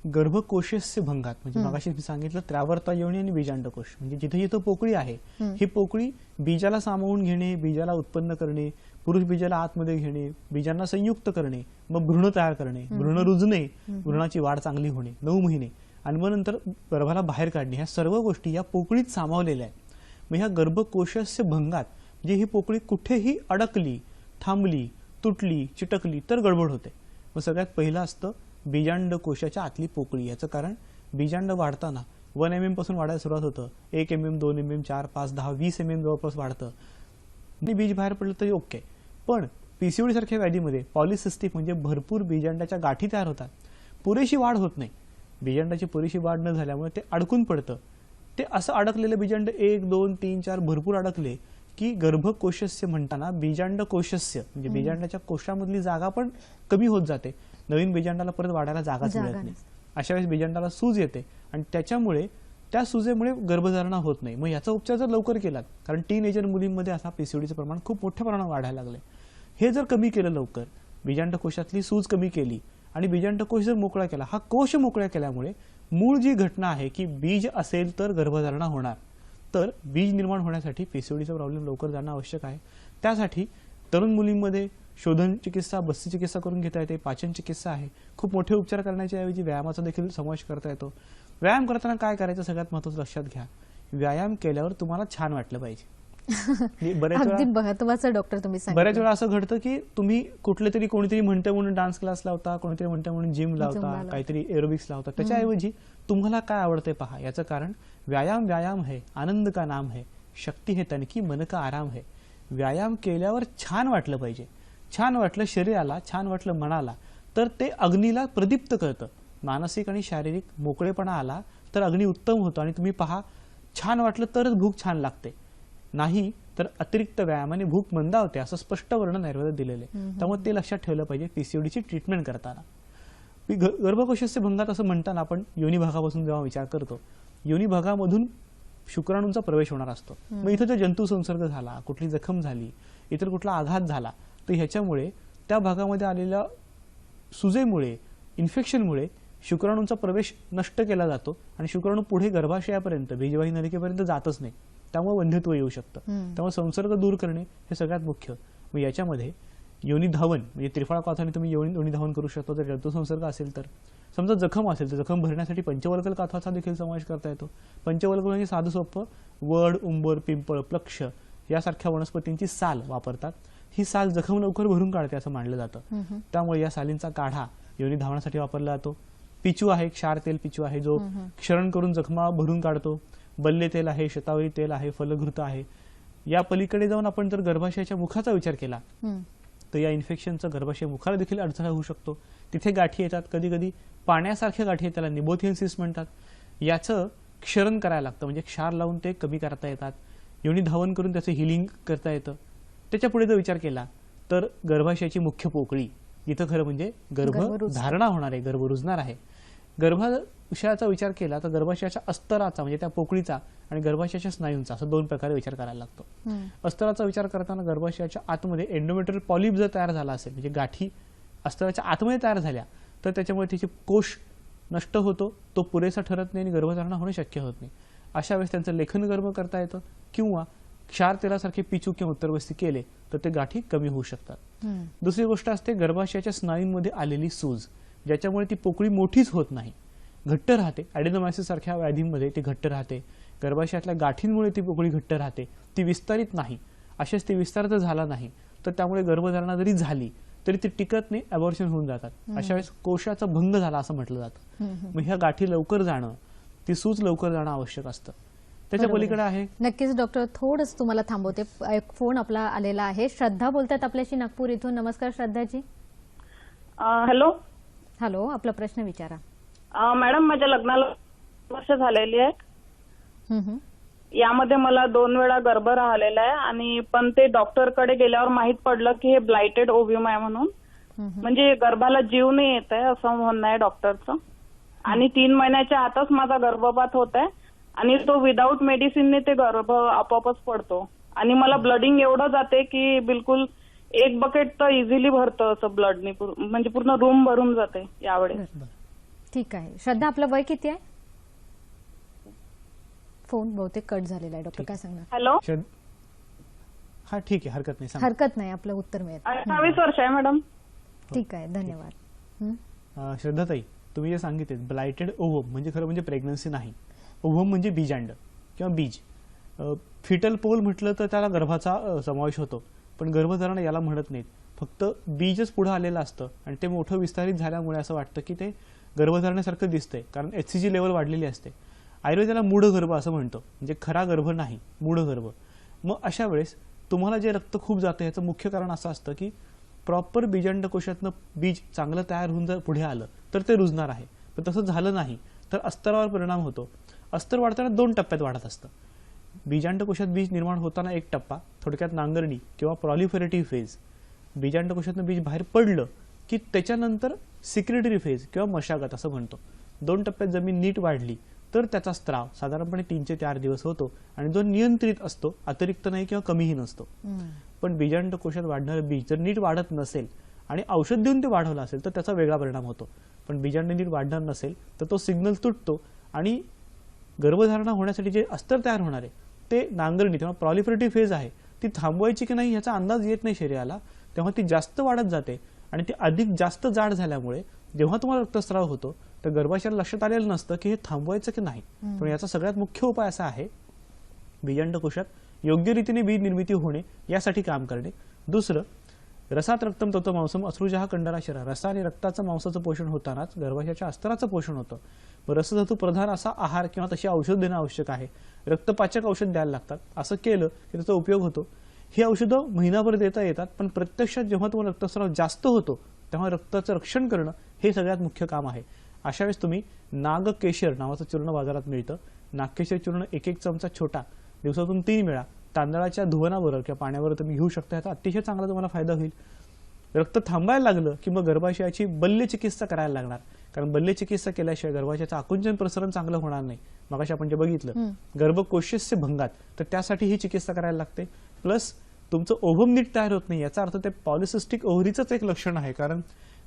गर्भकोशस्य भंगात म्हणजे मगाशी मी सांगितलं त्रावर्ता योनी आणि बीजांडकोश म्हणजे जिथे जिथे पोकळी आहे ही पोकळी बीजाला सामावून घेणे, बीजाला उत्पन्न करणे, पुरुष बीजाला आतमध्ये घेणे, बीजांना संयुक्त करणे, मग भ्रूण तयार करणे, भ्रूण रुजणे, भ्रूणाची वाढ चांगली होणे 9 महिने आणि मग नंतर गर्भाला बाहेर काढणे, ह्या सर्व गोष्टी या पोकळीत सामावलेल्या आहेत. मग ह्या गर्भकोशस्य भंगात म्हणजे ही पोकळी कुठेही अडकली, थांबली, तुटली, चिटकली तर गडबड होते. मग सगळ्यात पहिलं असतं बीजांड कोशाच्या आतली पोकळी. याचं कारण बीजांड वाढताना 1 mm पासून वाढायला सुरुवात होतं. 1 mm, 2 mm, 4, 5, 10, 20 mm जवळपास वाढतं. बीज बाहेर पडलं तरी ओके. पण पीसीओडी सारख्या व्याधीमध्ये पॉलिसिस्टिक म्हणजे भरपूर बीजांडाच्या गाठी तयार होतात, पुरेशी वाढ होत नाही. बीजांडाची पुरेशी वाढ न झाल्यामुळे ते अडकून पडतं. ते असं अडकलेलं बीजांड 1, 2, 3, 4 भरपूर अडकले की गर्भकोशस्य म्हणताना बीजांड कोशस्य म्हणजे बीजांडाच्या कोशामधली जागा पण कमी होत जाते. नवीन बीजांडाला परत वाढायला जागाच मिळत नाही. अशा वेळेस बीजांडाला सूज येते आणि त्याच्यामुळे त्या सुजेमुळे गर्भधारणा होत नाही. मग याचा उपचार जर लवकर केलात, कारण टीनएजर मुलींमध्ये असा पीसीओडीचं प्रमाण खूप मोठ्या प्रमाणात वाढायला लागलंय, हे जर कमी केलं लवकर, बीजांडकोशातली सूज कमी केली आणि बीजांडकोश जर मोकळा केला, हा कोश मोकळा केल्यामुळे मूळ जी घटना आहे की बीज असेल तर गर्भधारणा होणार, तर बीज निर्माण होण्यासाठी पीसीओडीचा प्रॉब्लेम लवकर जाणं आवश्यक आहे. त्यासाठी तरुण मुलींमध्ये शोधन चिकित्सा, बस्ती चिकित्सा करून घेता येते, पाचन चिकित्सा आहे. खूप मोठे उपचार करण्याच्या ऐवजी व्यायामाचा देखील समावेश करता येतो. व्यायाम करताना काय करायचं सगळ्यात महत्त्वाचं लक्षात घ्या, व्यायाम केल्यावर तुम्हाला छान वाटलं पाहिजे. अगदी महत्त्वाचं डॉक्टर तुम्ही सांगितलं. बऱ्याच वेळा असं घडतं की तुम्ही कुठले तरी कोणीतरी म्हणतं म्हणून डान्स क्लास लावता, कोणीतरी म्हणतं म्हणून जिम लावता, काहीतरी एरोबिक्स लावता. त्याच्याऐवजी तुम्हाला काय आवडते पहा. याचं कारण व्यायाम व्यायाम है, आनंद का नाम है, शक्ती है तन की मन का आराम है. व्यायाम केल्यावर छान वाटलं पाहिजे. छान वाटलं शरीराला, छान वाटलं मनाला, तर ते अग्नीला प्रदीप्त करतं. मानसिक आणि शारीरिक मोकळेपणा आला तर अग्नी उत्तम होतो आणि तुम्ही पहा छान वाटलं तरच भूक छान लागते, नाही तर अतिरिक्त व्यायामाने भूक मंदावते असं स्पष्ट वर्णन आयुर्वेदात दिलेलं आहे. त्यामुळे ते लक्षात ठेवलं पाहिजे पीसीओडीची ट्रीटमेंट करताना. गर्भकोशाचे भंगात असं म्हणताना आपण योनी भागापासून जेव्हा विचार करतो, योनी भागामधून शुक्राणूंचा प्रवेश होणार असतो. मग इथं जर जंतू संसर्ग झाला, कुठली जखम झाली, इतर कुठला आघात झाला, तर ह्याच्यामुळे त्या भागामध्ये आलेल्या सुजेमुळे, इन्फेक्शनमुळे शुक्राणूंचा प्रवेश नष्ट केला जातो आणि शुक्राणू पुढे गर्भाशयापर्यंत, बीजवाही नलिकेपर्यंत जातच नाही. त्यामुळे वंध्यत्व येऊ शकतं. त्यामुळे संसर्ग दूर करणे हे सगळ्यात मुख्य. मग याच्यामध्ये योनी धावन म्हणजे त्रिफळा काथाने तुम्ही योनी धावन करू शकता. जर जंतुसंसर्ग असेल तर, समजा जखम असेल तर जखम भरण्यासाठी पंचवल्कल काथाचा देखील समावेश करता येतो. पंचवल्कल म्हणजे साधं सोपं वड, उंबर, पिंपळ, प्लक्ष यासारख्या वनस्पतींची साल वापरतात. ही साल जखम लवकर भरून काढते असं मानलं जातं. त्यामुळे या सालींचा काढा योनी धावण्यासाठी वापरला जातो. पिचू आहे, क्षार तेल पिचू आहे, जो क्षरण करून जखमा भरून काढतो. बल्ले तेल आहे, शतावरी तेल आहे, फलघृत आहे. या पलीकडे जाऊन आपण जर गर्भाशयाच्या मुखाचा विचार केला तर या इन्फेक्शनचा गर्भाशय मुखाला देखील अडथळा होऊ शकतो. तिथे गाठी येतात, कधी कधी पाण्यासारख्या गाठी येतात, त्याला निबोथियन्सिस म्हणतात. याचं क्षरण करायला लागतं, म्हणजे क्षार लावून ते कमी करता येतात. योनी धावन करून त्याचं हिलिंग करता येतं. त्याच्या पुढे जर विचार केला तर गर्भाशयाची मुख्य पोकळी, इथं खरं म्हणजे गर्भधारणा होणार आहे, गर्भ रुजणार आहे. गर्भाशयाचा विचार केला तर गर्भाशयाच्या अस्तराचा म्हणजे त्या पोकळीचा आणि गर्भाशयाच्या स्नायूंचा असं दोन प्रकारे विचार करायला लागतो. अस्तराचा विचार करताना गर्भाशयाच्या आतमध्ये एंडोमेट्रियल पॉलिप जर तयार झाला असेल, म्हणजे गाठी अस्तराच्या आतमध्ये तयार झाल्या, तर त्याच्यामुळे तिचे कोश नष्ट होतो, तो पुरेसा ठरत नाही आणि गर्भधारणा होणे शक्य होत नाही. अशा वेळेस त्यांचं लेखन गर्भ करता येतं किंवा क्षार तेलासारखे पिचू किंवा उत्तरवस्ती केले तर ते गाठी कमी होऊ शकतात. दुसरी गोष्ट असते गर्भाशयाच्या स्नायूंमध्ये आलेली सूज, ज्याच्यामुळे ती पोकळी मोठीच होत नाही, घट्ट राहते. ॲडेनोमायसिस सारख्या व्याधींमध्ये ती घट्ट राहते. गर्भाशयातल्या गाठींमुळे ती पोकळी घट्ट राहते, ती विस्तारित नाही. असेच ती विस्तार जर झाला नाही तर त्यामुळे गर्भधारणा जरी झाली तरी ती टिकत नाही, अबॉर्शन होऊन जातात. अशा वेळेस कोशाचा भंग झाला असं म्हटलं जातं. मग ह्या गाठी लवकर जाणं, ती सूज लवकर जाणं आवश्यक असतं. त्याच्या पलीकडे आहे. नक्कीच डॉक्टर, थोडंच तुम्हाला थांबवते. एक फोन आपला आलेला आहे. श्रद्धा बोलतात आपल्याशी नागपूर इथून. नमस्कार श्रद्धाजी. हॅलो. हॅलो, आपला प्रश्न विचारा. मॅडम, माझ्या लग्नाला वर्ष झालेली आहे. यामध्ये मला 2 वेळा गर्भ राहिलेला आहे आणि पण ते डॉक्टरकडे गेल्यावर माहित पडलं की हे ब्लाइटेड ओव्ह्यूम आहे म्हणून. म्हणजे गर्भाला जीव नाही येत आहे असं म्हणणं आहे डॉक्टरचं. आणि 3 महिन्याच्या आतच माझा गर्भपात होत आहे आणि तो विदाऊट मेडिसिनने ते गर्भ आपोआपच पडतो. आणि मला ब्लडिंग एवढं जाते की बिलकुल 1 बकेट तर इझिली भरतं असं ब्लडनी, म्हणजे पूर्ण रूम भरून जाते यावेळेस. ठीक आहे. श्रद्धा, आपलं वय किती आहे? फोन बहुतेक कट झालेला आहे. डॉक्टर काय सांगणार? हॅलो. हा ठीक आहे, हरकत नाही, हरकत नाही, आपलं उत्तर मिळेल. 28 वर्ष आहे मॅडम. ठीक आहे, धन्यवाद. श्रद्धाताई, तुम्ही जे सांगितले ब्लाइटेड ओव्हम म्हणजे खरं म्हणजे प्रेग्नन्सी नाही. ओव्हम म्हणजे बीजांड किंवा बीज. फिटल पोल म्हटलं तर त्याला गर्भाचा समावेश होतो, पण गर्भधारणा याला म्हणत नाहीत. फक्त बीजच पुढे आलेलं असतं आणि ते मोठं विस्तारित झाल्यामुळे असं वाटतं की ते गर्भधारणेसारखं दिसतंय, कारण HCG लेवल वाढलेली असते. आयुर्वेद त्याला मूढ गर्भ असं म्हणतो, म्हणजे खरा गर्भ नाही, मूढ गर्भ. मग अशा वेळेस तुम्हाला जे रक्त खूप जातं याचं मुख्य कारण असं असतं की प्रॉपर बीजांडकोशातनं बीज चांगलं तयार होऊन जर पुढे आलं तर ते रुजणार आहे. पण तसं झालं नाही तर अस्तरावर परिणाम होतो. अस्तर वाढताना 2 टप्प्यात वाढत असतं. बीजांडकोशात बीज निर्माण होताना एक टप्पा, थोडक्यात नांगरणी किंवा प्रॉलिफरेटिव्ह फेज. बीजांडकोशातनं बीज बाहेर पडलं की त्याच्यानंतर सिक्रेटरी फेज किंवा मशागत असं म्हणतो. 2 टप्प्यात जमीन नीट वाढली तर त्याचा स्त्राव साधारणपणे 3 ते 4 दिवस होतो आणि जो नियंत्रित असतो, अतिरिक्त नाही किंवा कमीही नसतो. पण बीजांडकोशात वाढणारं बीज जर नीट वाढत नसेल आणि औषध देऊन ते वाढवलं असेल तर त्याचा वेगळा परिणाम होतो. पण बीजांड नीट वाढणार नसेल तर तो सिग्नल तुटतो आणि गर्भधारणा होण्यासाठी जे अस्तर तयार होणार आहे ते नांगरणी किंवा प्रॉलिफरेटिव्ह फेज आहे ती थांबवायची की नाही याचा अंदाज येत नाही शरीराला. तेव्हा ती जास्त वाढत जाते आणि ती अधिक जास्त जाड झाल्यामुळे जेव्हा तुम्हाला रक्तस्राव होतो तर गर्भाशयाला लक्षात आलेलं नसतं की हे थांबवायचं की नाही. पण याचा सगळ्यात मुख्य उपाय असा आहे बीजांडकोशात योग्य रीतीने बीज निर्मिती होणे यासाठी काम करणे. दुसरं, रसात रक्तम तत्व मांसम अश्रुजहा कंडराशरा. रसा आणि रक्ताचं मांसाचं पोषण होतानाच गर्भाशयाच्या अस्तराचं पोषण होतं. रसधातू प्रधान असा आहार किंवा तशी औषध देणं आवश्यक आहे. रक्तपाचक औषध द्यायला लागतात. असं केलं की त्याचा उपयोग होतो. ही औषधं महिनाभर देता येतात, पण प्रत्यक्षात जेव्हा तुम्हाला रक्तस्राव जास्त होतो तेव्हा रक्ताचं रक्षण करणं हे सगळ्यात मुख्य काम आहे. अशा वेळेस तुम्ही नागकेशर नावाचं चूर्ण बाजारात मिळतं. नागकेशर चूर्ण 1 चमचा छोटा दिवसातून 3 वेळा तांदळाच्या धुवनाबरोबर किंवा पाण्यावर तुम्ही घेऊ शकता. याचा अतिशय चांगला तुम्हाला फायदा होईल. रक्त थांबायला लागलं की मग गर्भाशयाची बल्य चिकित्सा करायला लागणार, कारण बल्य चिकित्सा केल्याशिवाय गर्भाशयाचं आकुंचन प्रसरण चांगलं होणार नाही. मगाशी आपण जे बघितलं गर्भकोशस्य भंगात, तर त्यासाठी ही चिकित्सा करायला लागते. प्लस तुमचं ओव्हम नीट तयार होत नाही, याचा अर्थ ते पॉलिसिस्टिक ओव्हरीचंच एक लक्षण आहे, कारण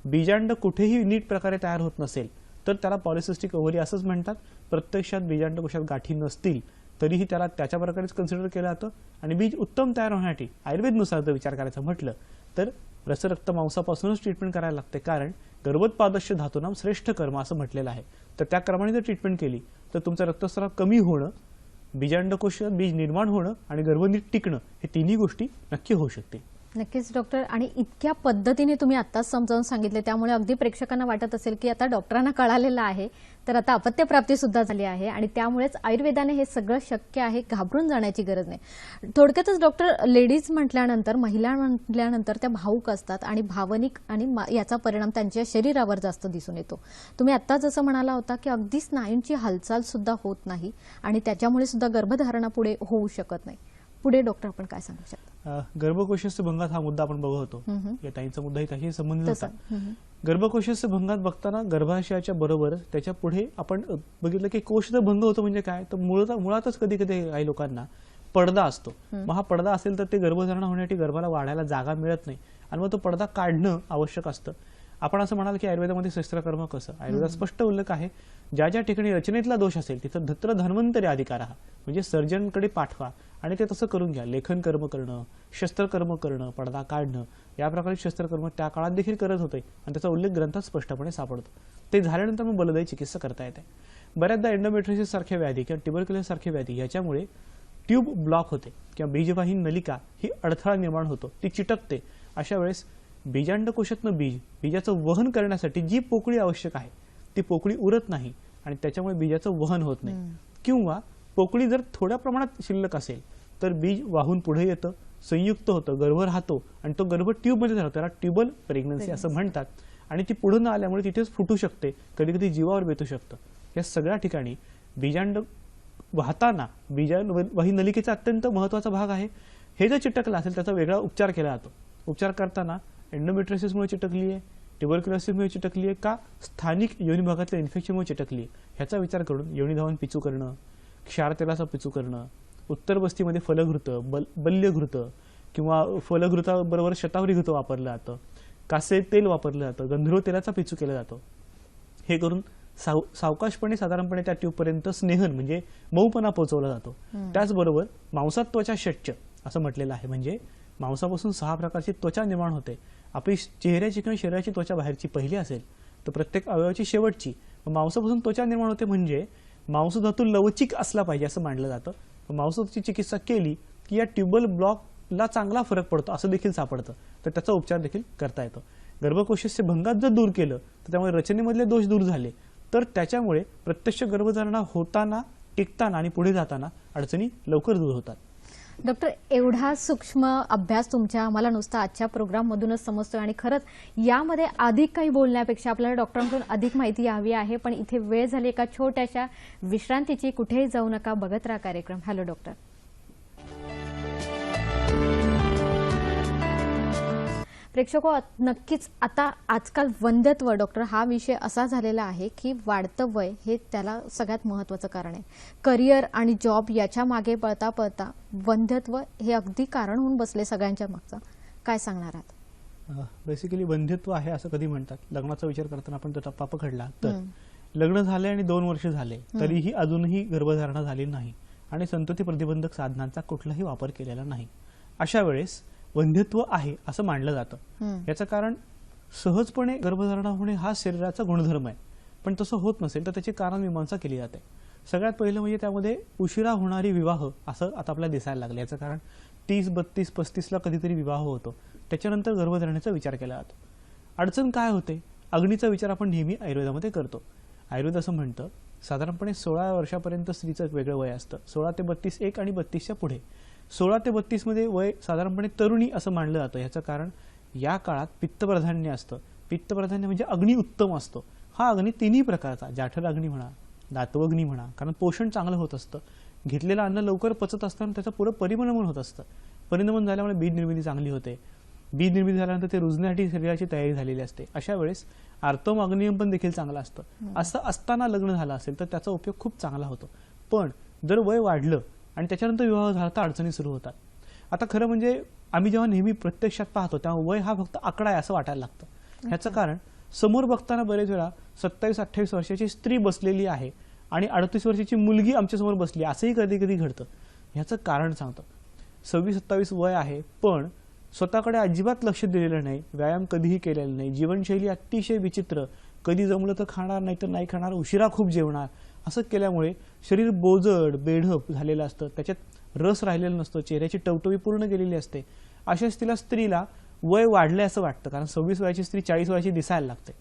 बीजांड कुठेही नीट प्रकारे तयार होत नसेल तर त्याला पॉलिसिस्टिक ओव्हरी असंच म्हणतात. प्रत्यक्षात बीजांडकोशात गाठी नसतील तरीही त्याला त्याच्या प्रकारेच कन्सिडर केलं जातं. आणि बीज उत्तम तयार होण्यासाठी आयुर्वेदनुसार जर विचार करायचा म्हटलं तर रसरक्त मांसापासूनच ट्रीटमेंट करायला लागते, कारण गर्भोत्पादस्य धातूनाम श्रेष्ठ कर्म असं म्हटलेलं आहे. तर त्या क्रमाने जर ट्रीटमेंट केली तर तुमचा रक्तस्राव कमी होणं, बीजांडकोशात बीज निर्माण होणं आणि गर्भनीट टिकणं हे तिन्ही गोष्टी नक्की होऊ शकतील. नक्कीच डॉक्टर, आणि इतक्या पद्धतीने तुम्ही आत्ताच समजावून सांगितले, त्यामुळे अगदी प्रेक्षकांना वाटत असेल की आता डॉक्टरांना कळालेलं आहे, तर आता अपत्यप्राप्ती सुद्धा झाली आहे आणि त्यामुळेच आयुर्वेदाने हे सगळं शक्य आहे, घाबरून जाण्याची गरज नाही. थोडक्यातच डॉक्टर, लेडीज म्हटल्यानंतर, महिला म्हटल्यानंतर त्या भावूक असतात आणि भावनिक, आणि याचा परिणाम त्यांच्या शरीरावर जास्त दिसून येतो. तुम्ही आत्ता जसं म्हणाला होता की अगदी स्नायूंची हालचाल सुद्धा होत नाही आणि त्याच्यामुळे सुद्धा गर्भधारणा पुढे होऊ शकत नाही. पुढे डॉक्टर आपण काय सांगू शकता? गर्भकोशस्य भंगात हा मुद्दा आपण बघत होतो, या ताईंचा मुद्दाही त्याशी संबंधित होता. गर्भकोशस्य भंगात बघताना गर्भाशयाच्या बरोबर त्याच्या पुढे आपण बघितलं की कोशचा भंग होतो म्हणजे काय, तर मुळातच कधी कधी काही लोकांना पडदा असतो. मग हा पडदा असेल तर ते गर्भधारणा होण्यासाठी गर्भाला वाढायला जागा मिळत नाही आणि मग तो पडदा काढणं आवश्यक असतं. आपण असं म्हणाल की आयुर्वेदामध्ये शस्त्रकर्म कसं, आयुर्वेदात स्पष्ट उल्लेख आहे, ज्या ज्या ठिकाणी रचनेतला दोष असेल तिथं धत्र धन्वंतरी अधिकार हा, म्हणजे सर्जनकडे पाठवा आणि ते तसं करून घ्या. लेखन कर्म करणं, शस्त्रकर्म करणं, पडदा काढणं, या प्रकारे शस्त्रकर्म त्या काळात देखील करत होते आणि त्याचा उल्लेख ग्रंथात स्पष्टपणे सापडतो. ते झाल्यानंतर मग बलदायी चिकित्सा करता येते. बऱ्याचदा एंडोमेट्रियोसिस सारख्या व्याधी किंवा ट्युबरक्युलोसिस सारख्या व्याधी याच्यामुळे ट्यूब ब्लॉक होते किंवा बीजवाहिनी नलिका ही अडथळा निर्माण होतो, ती चिटकते. अशा वेळेस बीजांडकोशातनं बीजाचं वहन करण्यासाठी जी पोकळी आवश्यक आहे ती पोकळी उरत नाही आणि त्याच्यामुळे बीजाचं वहन होत नाही. किंवा पोकळी जर थोड्या प्रमाणात शिल्लक असेल तर बीज वाहून पुढे येतं, संयुक्त होतं, गर्भ राहतो आणि तो गर्भ ट्यूबमध्ये राहतो, त्याला ट्यूबल प्रेग्नन्सी असं म्हणतात. आणि ती पुढे न आल्यामुळे तिथेच फुटू शकते, कधी कधी जीवावर बेतू शकतं. या सगळ्या ठिकाणी बीजांड वाहताना बीजवाहिनी नलिकेचा अत्यंत महत्वाचा भाग आहे. हे जर चिटकलं असेल त्याचा वेगळा उपचार केला जातो. उपचार करताना एंडोमेट्रियोसिसमुळे चिटकली आहे, ट्युबरक्युलोसिसमुळे चिटकली आहे का स्थानिक योनी भागातल्या इन्फेक्शनमुळे चिटकली आहे ह्याचा विचार करून योनी धावन पिचू करणं, क्षार तेलाचा पिचू करणं, उत्तर बस्तीमध्ये फलघृत, बल्यघृत किंवा फलघृताबरोबर शतावरी घृत वापरलं जातं, कासे तेल वापरलं जातं, गंधर्व तेलाचा पिचू केला जातो. हे करून सावकाशपणे साधारणपणे त्या ट्यूबपर्यंत स्नेहन म्हणजे मऊपणा पोहोचवला जातो. त्याचबरोबर मांसात त्वचा षट्च असं म्हटलेलं आहे, म्हणजे मांसापासून 6 प्रकारची त्वचा निर्माण होते. आपली चेहऱ्याची किंवा शरीराची त्वचा बाहेरची पहिली असेल तर प्रत्येक अवयवाची शेवटची. मांसापासून त्वचा निर्माण होते म्हणजे मांसधातू लवचिक असला पाहिजे असं मानलं जातं. मांसाची चिकित्सा केली की या ट्यूबल ब्लॉकला चांगला फरक पडतो असं देखील सापडतं, तर त्याचा उपचार देखील करता येतो. गर्भकोशस्य भंगात जर दूर केलं तर त्यामुळे रचनेमधले दोष दूर झाले तर त्याच्यामुळे प्रत्यक्ष गर्भधारणा होताना, टिकताना आणि पुढे जाताना अडचणी लवकर दूर होतात. डॉक्टर, एवढा सूक्ष्म अभ्यास तुमच्या आम्हाला नुसता आजच्या प्रोग्राममधूनच समजतोय आणि खरंच यामध्ये अधिक काही बोलण्यापेक्षा आपल्याला डॉक्टरांकडून अधिक माहिती हवी आहे, पण इथे वेळ झाली एका छोट्याशा विश्रांतीची. कुठेही जाऊ नका, बघत राहा कार्यक्रम हॅलो डॉक्टर. प्रेक्षको, नक्कीच आता आजकाल वंध्यत्व डॉक्टर हा विषय असा झालेला आहे की वाढतं वय हे त्याला सगळ्यात महत्त्वाचं कारण आहे. करिअर आणि जॉब याच्या मागे पळता पळता वंध्यत्व हे अगदी कारण होऊन बसले सगळ्यांच्या मागचं. काय सांगणार आहात? बेसिकली वंध्यत्व आहे असं कधी म्हणतात. लग्नाचा विचार करताना आपण तो टप्पा पकडला तर लग्न झाले आणि 2 वर्ष झाले तरीही अजूनही गर्भधारणा झाली नाही आणि संतती प्रतिबंधक साधनांचा कुठलाही वापर केलेला नाही. अशा वेळेस वंध्यत्व आहे असं मानलं जातं. याचं कारण सहजपणे गर्भधारणा होणे हा शरीराचा गुणधर्म आहे, पण तसं होत नसेल तर त्याची कारण मीमांसा केली जाते. सगळ्यात पहिलं म्हणजे त्यामध्ये उशिरा होणारी विवाह असं आता आपल्याला दिसायला लागलं. याचं कारण 30, 32, 35ला कधीतरी विवाह होतो, त्याच्यानंतर गर्भधारणेचा विचार केला जातो. अडचण काय होते? अग्नीचा विचार आपण नेहमी आयुर्वेदामध्ये करतो. आयुर्वेद असं म्हणतं साधारणपणे 16 वर्षापर्यंत स्त्रीचं वेगळं वय असतं, 16 ते 32 एक आणि 32च्या पुढे. 16 ते 32 मध्ये वय साधारणपणे तरुणी असं मानलं जातं. याचं कारण या काळात पित्तप्राधान्य असतं. पित्तप्राधान्य म्हणजे अग्नी उत्तम असतो. हा अग्नी तिन्ही प्रकारचा, जाठर अग्नी म्हणा, दातवग्नी म्हणा, कारण पोषण चांगलं होत असतं, घेतलेलं अन्न लवकर पचत असतं आणि त्याचं पुरं परिभ्रमण होत असतं. परिभ्रमण झाल्यामुळे बीज निर्मिती चांगली होते. बीज निर्मिती झाल्यानंतर ते रुजण्यासाठी शरीराची तयारी झालेली असते. अशा वेळेस आर्थोमॅग्नियम पण देखील चांगलं असतं. असं असताना लग्न झालं असेल तर त्याचा उपयोग खूप चांगला होतो. पण जर वय वाढलं आणि त्याच्यानंतर विवाह झाला तर अडचणी सुरू होतात. आता खरं म्हणजे आम्ही जेव्हा नेहमी प्रत्यक्षात पाहतो तेव्हा वय हा फक्त आकडा आहे असं वाटायला लागतं. ह्याचं कारण समोर बघताना बरेच वेळा 27-28 वर्षाची स्त्री बसलेली आहे आणि 38 वर्षाची मुलगी आमच्यासमोर बसली, असंही कधी कधी घडतं. ह्याचं कारण सांगतं. 26-27 वय आहे पण स्वतःकडे अजिबात लक्ष दिलेलं नाही, व्यायाम कधीही केलेला नाही, जीवनशैली अतिशय विचित्र, कधी जमलं तर खाणार नाही तर नाही खाणार, उशिरा खूप जेवणार, असं केल्यामुळे शरीर बोजड बेढप झालेलं असतं, त्याच्यात रस राहिलेला नसतो, चेहऱ्याची टवटवी पूर्ण गेलेली असते. अशा स्त्रीला वय वाढलंय असं वाटतं, कारण 26 वयाची स्त्री 40 वयाची दिसायला लागते.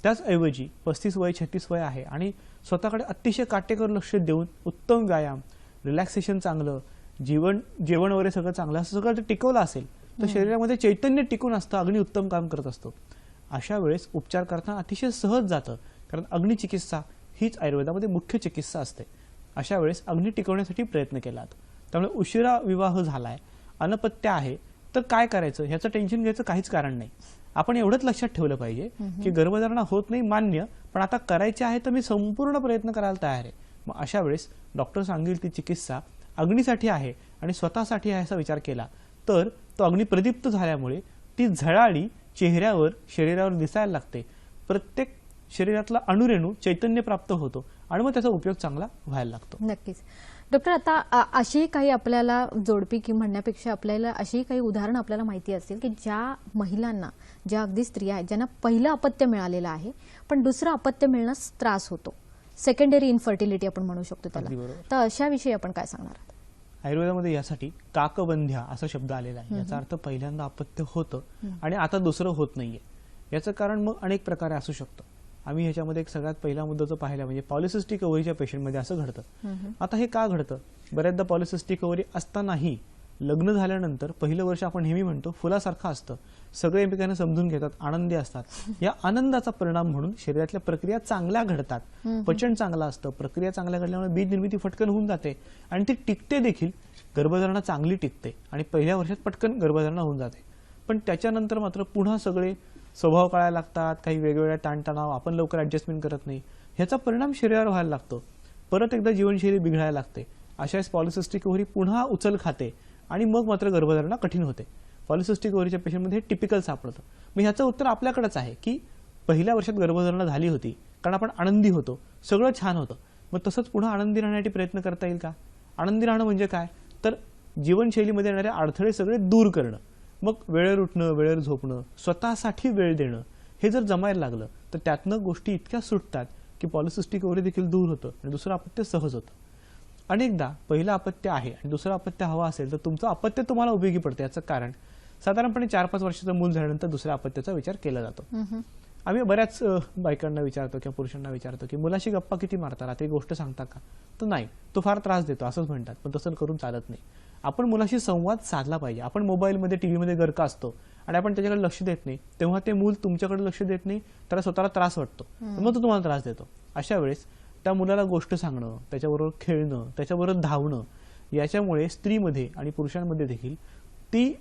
त्याचऐवजी 35 वय 36 वय आहे आणि स्वतःकडे अतिशय काटेकोर लक्ष देऊन उत्तम व्यायाम, रिलॅक्सेशन चांगलं, जेवण वगैरे सगळं चांगलं असं सगळं ते टिकवलं असेल तर शरीरामध्ये चैतन्य टिकून असतं, अग्नी उत्तम काम करत असतो. अशा वेळेस उपचार करताना अतिशय सहज जातं, कारण अग्निचिकित्सा हीच आयुर्वेदामध्ये मुख्य चिकित्सा असते. अशा वेळेस अग्नी टिकवण्यासाठी प्रयत्न केला जातो. त्यामुळे उशिरा विवाह झालाय, अनपत्य आहे तर काय करायचं ह्याचं टेन्शन घ्यायचं काहीच कारण नाही. आपण एवढंच लक्षात ठेवलं पाहिजे की गर्भधारणा होत नाही मान्य, पण आता करायची आहे तर मी संपूर्ण प्रयत्न करायला तयार आहे. मग अशा वेळेस डॉक्टर सांगेल ती चिकित्सा अग्नीसाठी आहे आणि स्वतःसाठी आहे असा विचार केला तर तो अग्नी प्रदीप्त झाल्यामुळे ती झळाळी चेहऱ्यावर शरीरावर दिसायला लागते. प्रत्येक शरीरातला अणुरेणू चैतन्य प्राप्त होतो आणि मग त्याचा उपयोग चांगला व्हायला लागतो. नक्कीच डॉक्टर. आता अशी काही आपल्याला जोडपी की म्हणण्यापेक्षा आपल्याला अशी काही उदाहरणं आपल्याला माहिती असेल की ज्या महिलांना, ज्या अगदी स्त्रिया आहेत ज्यांना पहिलं अपत्य मिळालेलं आहे पण दुसरं अपत्य मिळण्यास त्रास होतो, सेकंडरी इन्फर्टिलिटी आपण म्हणू शकतो त्याला, तर अशा विषयी आपण काय सांगणार आहात? आयुर्वेदामध्ये यासाठी काकबंध्या असा शब्द आलेला आहे. याचा अर्थ पहिल्यांदा अपत्य होतं आणि आता दुसरं होत नाहीये. याचं कारण मग अनेक प्रकारे असू शकतं. आम्ही ह्याच्यामध्ये एक सगळ्यात पहिला मुद्दा जो पाहिला म्हणजे पॉलिसिस्टिक ओव्हरीच्या पेशंटमध्ये असं घडतं. आता हे का घडतं? बऱ्याचदा पॉलिसिस्टिक ओव्हरी असतानाही लग्न झाल्यानंतर पहिलं वर्ष आपण नेहमी म्हणतो फुलासारखं असतं, सगळे एकमेकांना समजून घेतात, आनंदी असतात. या आनंदाचा परिणाम म्हणून शरीरातल्या प्रक्रिया चांगल्या घडतात, पचन चांगलं असतं, प्रक्रिया चांगल्या घडल्यामुळे बीज निर्मिती फटकन होऊन जाते आणि ती टिकते देखील. गर्भधारणा चांगली टिकते आणि पहिल्या वर्षात पटकन गर्भधारणा होऊन जाते. पण त्याच्यानंतर मात्र पुन्हा सगळे स्वभाव कळायला लागतात, काही वेगवेगळ्या ताणतणाव, आपण लवकर ऍडजस्टमेंट करत नाही, ह्याचा परिणाम शरीरावर व्हायला लागतो. परत एकदा जीवनशैली बिघडायला लागते. अशा वेळेस पॉलिसिस्टिक ओव्हरी पुन्हा उचल खाते आणि मग मात्र गर्भधारणा कठीण होते. पॉलिसिस्टिक ओव्हरीच्या पेशंटमध्ये हे टिपिकल सापडतं. मग ह्याचं उत्तर आपल्याकडेच आहे की पहिल्या वर्षात गर्भधारणा झाली होती कारण आपण आनंदी होतो, सगळं छान होतं. मग तसंच पुन्हा आनंदी राहण्यासाठी प्रयत्न करता येईल का? आनंदी राहणं म्हणजे काय तर जीवनशैलीमध्ये येणारे अडथळे सगळे दूर करणं, मग वेळेवर उठणं, वेळेवर झोपणं, स्वतःसाठी वेळ देणं, हे जर जमायला लागलं तर त्यातनं गोष्टी इतक्या सुटतात की पॉलिसिस्टिक ओव्हरी देखील दूर होतं आणि दुसरं अपत्य सहज होतं. अनेकदा पहिलं अपत्य आहे आणि दुसरं अपत्य हवा असेल तर तुमचं अपत्य तुम्हाला उपयोगी पडतं. याचं कारण साधारणपणे 4-5 वर्षाचं मूल झाल्यानंतर दुसऱ्या अपत्याचा विचार केला जातो. आम्ही बऱ्याच बायकांना विचारतो किंवा पुरुषांना विचारतो की मुलाशी गप्पा किती मारता, रात्री गोष्ट सांगता का? तर नाही, तो फार त्रास देतो असंच म्हणतात. पण तसं करून चालत नाही. आपण मुलाशी संवाद साधला पाहिजे. आपण मोबाईलमध्ये टीव्हीमध्ये गरका असतो आणि आपण त्याच्याकडे लक्ष देत नाही, तेव्हा ते मूल तुमच्याकडे लक्ष देत नाही, त्याला स्वतःला त्रास वाटतो, मग तो तुम्हाला त्रास देतो. अशा वेळेस त्या मुलाला गोष्ट सांगणं, त्याच्याबरोबर खेळणं, त्याच्याबरोबर धावणं, याच्यामुळे स्त्रीमध्ये आणि पुरुषांमध्ये देखील ती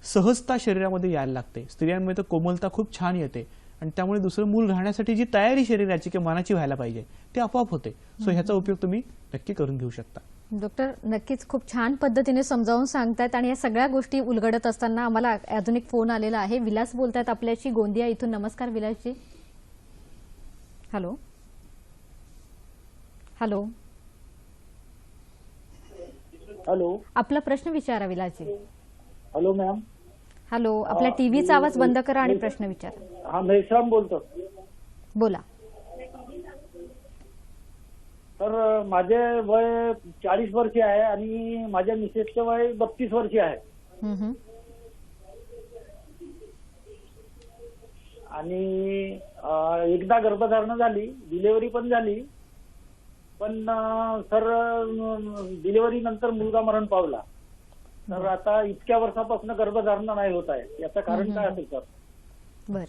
सहजता शरीरामध्ये यायला लागते. स्त्रियांमध्ये तर कोमलता खूप छान येते आणि त्यामुळे दुसरं मूल राहण्यासाठी जी तयारी शरीराची किंवा मनाची व्हायला पाहिजे ती आपोआप होते. सो ह्याचा उपयोग तुम्ही नक्की करून घेऊ शकता. डॉक्टर नक्कीच खूप छान पद्धतीने समजावून सांगतायत आणि या सगळ्या गोष्टी उलगडत असताना आम्हाला अजून एक फोन आलेला आहे. विलास बोलतायत आपल्याशी गोंदिया इथून. नमस्कार विलासजी. हॅलो हॅलो हॅलो, आपला प्रश्न विचारा विलासजी. Hello ma'am. हॅलो, आपल्या टीव्हीचा आवाज बंद करा आणि प्रश्न विचारा. हा, मेश्राम बोलतो. बोला. तर माझे वय 40 वर्षे आहे आणि माझ्या मिसेसचे वय 32 वर्षे आहे. आणि एकदा गर्भधारणा झाली, डिलिव्हरी पण झाली, पण सर डिलिव्हरी नंतर मुलगा मरण पावला. तर आता इतक्या वर्षापासून गर्भधारणा नाही होत आहे. याचं कारण काय असेल सर? बरं,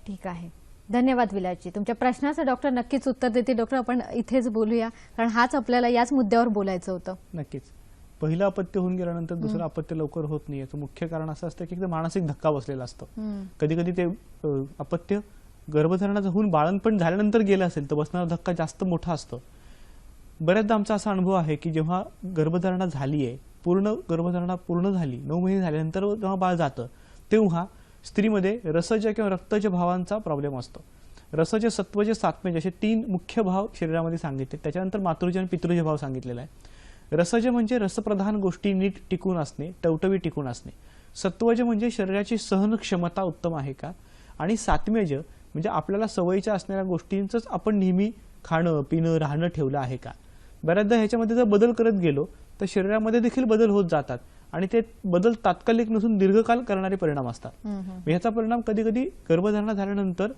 ठीक आहे. धन्यवाद विलासजी. तुमच्या प्रश्नाचं डॉक्टर नक्कीच उत्तर देतील. डॉक्टर आपण इथेच बोलूया कारण हाच आपल्याला याच मुद्द्यावर बोलायचं होतं. नक्कीच. पहिलं अपत्य होऊन गेल्यानंतर दुसरं अपत्य लवकर होत नाही याचं मुख्य कारण असं असतं की एकदम मानसिक धक्का बसलेला असतो. कधी कधी ते अपत्य गर्भधारणाचं होऊन बाळंतपण झाल्यानंतर गेलं असेल तर बसणारा धक्का जास्त मोठा असतो. बऱ्याचदा आमचा असा अनुभव आहे की जेव्हा गर्भधारणा झाली आहे, गर्भधारणा पूर्ण झाली, 9 महिने झाल्यानंतर जेव्हा बाळ जातं तेव्हा स्त्रीमध्ये रसज किंवा रक्तज भावांचा प्रॉब्लेम असतो. रसज, सत्वज, सात्मेज असे 3 मुख्य भाव शरीरामध्ये सांगितले. त्याच्यानंतर मातृज आणि पितृज भाव सांगितलेला आहे. रसज म्हणजे रसप्रधान गोष्टी नीट टिकून असणे, टवटवी टिकून असणे. सत्वज म्हणजे शरीराची सहन क्षमता उत्तम आहे का, आणि सात्मेज म्हणजे आपल्याला सवयीच्या असणाऱ्या गोष्टींचंच आपण नेहमी खाणं पिणं राहणं ठेवलं आहे का. बऱ्याचदा ह्याच्यामध्ये जर बदल करत गेलो तर शरीरामध्ये देखील बदल होत जातात आणि ते बदल तात्कालिक नसून दीर्घकाल करणारे परिणाम असतात. ह्याचा परिणाम कधी कधी गर्भधारणा झाल्यानंतर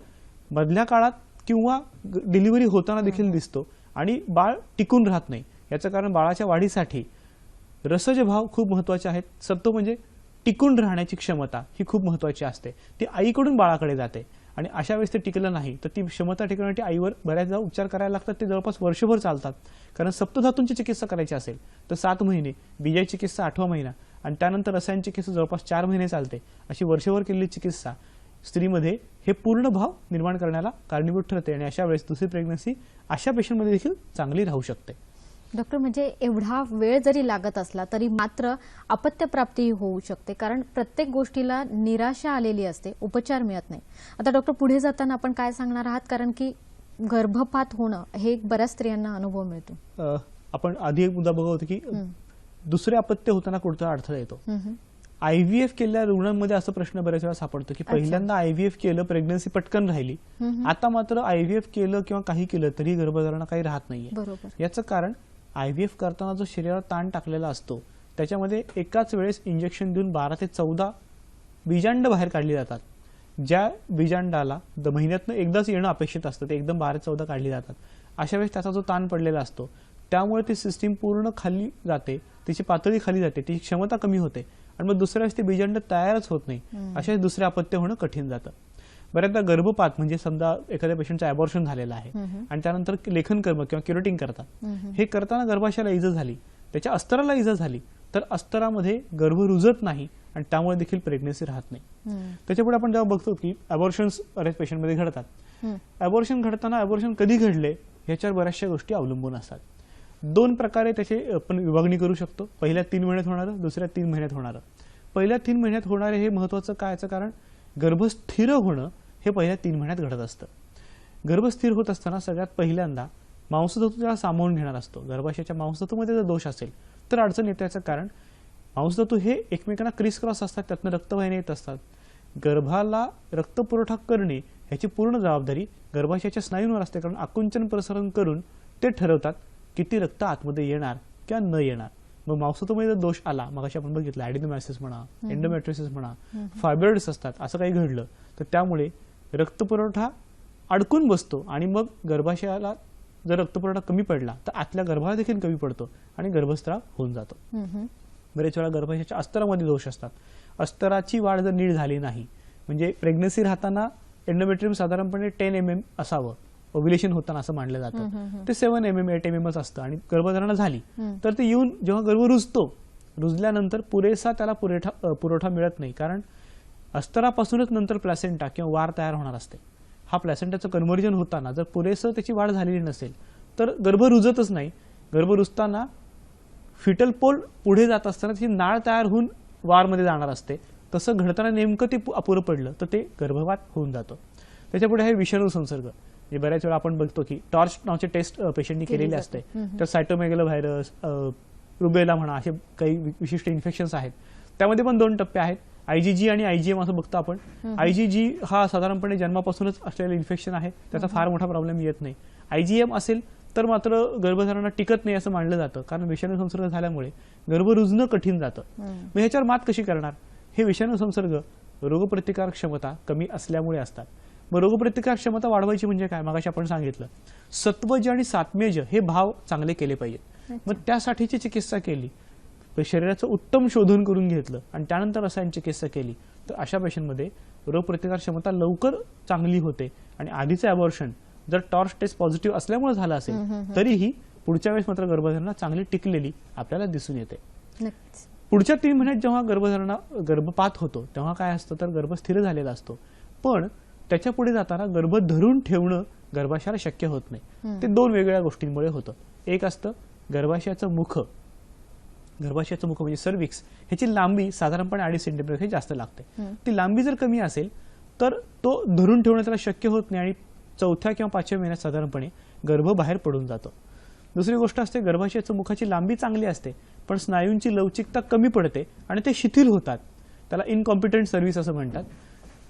मधल्या काळात किंवा डिलिव्हरी होताना देखील दिसतो आणि बाळ टिकून राहत नाही. याचं कारण बाळाच्या वाढीसाठी रसज भाव खूप महत्वाचे आहेत. सत्व म्हणजे टिकून राहण्याची क्षमता ही खूप महत्वाची असते, ती आईकडून बाळाकडे जाते आणि अशा वेळेस ते टिकलं नाही तर ती क्षमता टिकवण्यासाठी आईवर बऱ्याचदा उपचार करायला लागतात. ते जवळपास वर्षभर चालतात. कारण सप्तधातूंची चिकित्सा करायची असेल तर 7 महिने, बीजाची चिकित्सा 8वा महिना आणि त्यानंतर रसायन चिकित्सा जवळपास 4 महिने चालते. अशी वर्षभर केलेली चिकित्सा स्त्रीमध्ये हे पूर्ण भाव निर्माण करण्याला कारणीभूत ठरते आणि अशा वेळेस दुसरी प्रेग्नन्सी अशा पेशंटमध्ये देखील चांगली राहू शकते. डॉक्टर, म्हणजे एवढा वेळ जरी लागत असला तरी मात्र अपत्यप्राप्ती होऊ शकते, कारण प्रत्येक गोष्टीला निराशा आलेली असते, उपचार मिळत नाही. आता डॉक्टर पुढे जाताना आपण काय सांगणार आहात, कारण की गर्भपात होणं हे बऱ्याच स्त्रियांना अनुभव मिळतो. आपण आधी एक मुद्दा बघत होतो की दुसरे अपत्य होताना कुठचा अडथळा येतो. आयव्हीएफ केलेल्या रुग्णांमध्ये असा प्रश्न बऱ्याच वेळा सापडतो की पहिल्यांदा आयव्हीएफ केलं, प्रेग्नन्सी पटकन राहिली, आता मात्र आयव्हीएफ केलं किंवा काही केलं तरी गर्भधारणा काही राहत नाहीये. याचं कारण आयव्हीएफ करताना जो शरीरावर ताण टाकलेला असतो त्याच्यामध्ये एकाच वेळेस इंजेक्शन देऊन 12 ते 14 बीजांड बाहेर काढली जातात. ज्या बीजांडाला महिन्यातनं एकदाच येणं अपेक्षित असतं ते एकदम 12 ते 14 काढली जातात. अशा वेळेस त्याचा जो ताण पडलेला असतो त्यामुळे ती सिस्टीम पूर्ण खाली जाते, तिची पातळी खाली जाते, तिची क्षमता कमी होते आणि मग दुसऱ्या वेळेस ते बीजांड तयारच होत नाही. अशा दुसरे अपत्य होणं कठीण जातं. बऱ्याचदा गर्भपात म्हणजे समजा एखाद्या पेशंटचं अबॉर्शन झालेलं आहे आणि त्यानंतर लेखन कर्म किंवा क्युरेटिंग करतात. हे करताना गर्भाशयाला इजा झाली, त्याच्या अस्तराला इजा झाली तर अस्तरामध्ये गर्भ रुजत नाही आणि त्यामुळे देखील प्रेग्नन्सी राहत नाही. त्याच्यापुढे आपण जेव्हा बघतो की अबॉर्शन्स बऱ्याच पेशंटमध्ये घडतात. अबॉर्शन घडताना अबॉर्शन कधी घडले याच्यावर बऱ्याचशा गोष्टी अवलंबून असतात. 2 प्रकारे त्याची आपण विभागणी करू शकतो. पहिल्या 3 महिन्यात होणारं, दुसऱ्या 3 महिन्यात होणारं. पहिल्या 3 महिन्यात होणारे हे महत्वाचं काय, याचं कारण गर्भ स्थिर होणं हे पहिल्या 3 महिन्यात घडत असतं. गर्भ स्थिर होत असताना सगळ्यात पहिल्यांदा मांसधातू त्याला सामावून घेणार असतो. गर्भाशयाच्या मांसधातूमध्ये जर दोष असेल तर अडचण येते. याचं कारण मांसधातू हे एकमेकांना क्रिस क्रॉस असतात, त्यातनं रक्तवाहिन्या येत असतात. गर्भाला रक्तपुरवठा करणे ह्याची पूर्ण जबाबदारी गर्भाशयाच्या स्नायूंवर असते, कारण आकुंचन प्रसारण करून ते ठरवतात किती रक्त आतमध्ये येणार किंवा न येणार. मग मांसधातूमध्ये जर दोष आला, मगाशी आपण बघितलं ॲडिनोमॅसिस म्हणा, एंडोमेट्रियोसिस म्हणा, फायब्रॉइड्स असतात, असं काही घडलं तर त्यामुळे रक्तपुरवठा अडकून बसतो आणि मग गर्भाशयाला जर रक्तपुरवठा कमी पडला तर आतल्या गर्भाला देखील कमी पडतो आणि गर्भस्राव होऊन जातो. बरेच वेळा गर्भाशयाच्या अस्तरामध्ये दोष असतात. अस्तराची वाढ जर नीट झाली नाही, म्हणजे प्रेग्नन्सी राहताना एंडोमेट्रियम साधारणपणे 10 mm असावं, ओव्युलेशन होताना असं मानलं जातं. ते 7 mm 8 mm असतं आणि गर्भधारणा झाली तर ते येऊन जेव्हा गर्भ रुजतो, रुजल्यानंतर पुरेसा त्याला पुरवठा मिळत नाही, कारण अस्तरापासूनच नंतर प्लॅसेंटा किंवा वार तयार होणार असते. हा प्लॅसेंटाचं कन्व्हर्जन होताना जर पुरेसं त्याची वाढ झालेली नसेल तर गर्भ रुजतच नाही. गर्भ रुजताना फिटल पोल पुढे जात असताना ती नाळ तयार होऊन वारमध्ये जाणार असते. तसं घडताना नेमकं ते अपुरं पडलं तर ते गर्भपात होऊन जातो. त्याच्यापुढे आहे विषाणू संसर्ग. बऱ्याच वेळा आपण बघतो की टॉर्च नावाचे टेस्ट पेशंटनी केलेले असते. तर सायटोमेगलो व्हायरस, रुबेला म्हणा, असे काही विशिष्ट इन्फेक्शन्स आहेत. त्यामध्ये पण 2 टप्पे आहेत, IgG आणि IgM असं बघतो आपण. IgG हा साधारणपणे जन्मापासूनच असलेलं इन्फेक्शन आहे, त्याचा फार मोठा प्रॉब्लेम येत नाही. IgM असेल तर मात्र गर्भधारणा टिकत नाही असं मानलं जातं, कारण विषाणू संसर्ग झाल्यामुळे गर्भ रुजणं कठीण जातं. मग ह्याच्यावर मात कशी करणार? हे विषाणू संसर्ग रोगप्रतिकारक क्षमता कमी असल्यामुळे असतात. मग रोगप्रतिकारक क्षमता वाढवायची म्हणजे काय? मगाशी आपण सांगितलं सत्वज आणि सात्मेज हे भाव चांगले केले पाहिजेत. मग त्यासाठीची चिकित्सा केली, शरीराचं उत्तम शोधून करून घेतलं आणि त्यानंतर रसायन चिकित्सा केली तर अशा पेशंटमध्ये रोगप्रतिकार क्षमता लवकर चांगली होते आणि आधीचे अबॉर्शन जर टॉर्च टेस्ट पॉझिटिव्ह असल्यामुळे झालं असेल तरीही पुढच्या वेळेस मात्र गर्भधारणा चांगली टिकलेली आपल्याला दिसून येते. नक्कीच. पुढच्या 3 महिन्यात जेव्हा गर्भपात होतो तेव्हा काय असतं तर गर्भ स्थिर झालेला असतो, पण त्याच्या पुढे जाताना गर्भ धरून ठेवणं गर्भाशयाला शक्य होत नाही. ते 2 वेगवेगळ्या गोष्टींमुळे होतं. एक असतं गर्भाशयाचं मुख म्हणजे सर्व्हिक्स, ह्याची लांबी साधारणपणे 2.5 सेंटीमीटर जास्त लागते. ती लांबी जर कमी असेल तर तो धरून ठेवणं त्याला शक्य होत नाही आणि 4थ्या किंवा 5व्या महिन्यात साधारणपणे गर्भ बाहेर पडून जातो. दुसरी गोष्ट असते गर्भाशयाचं मुखाची लांबी चांगली असते, पण स्नायूंची लवचिकता कमी पडते आणि ते शिथिल होतात. त्याला इनकॉम्पिटंट सर्व्हिस असं म्हणतात.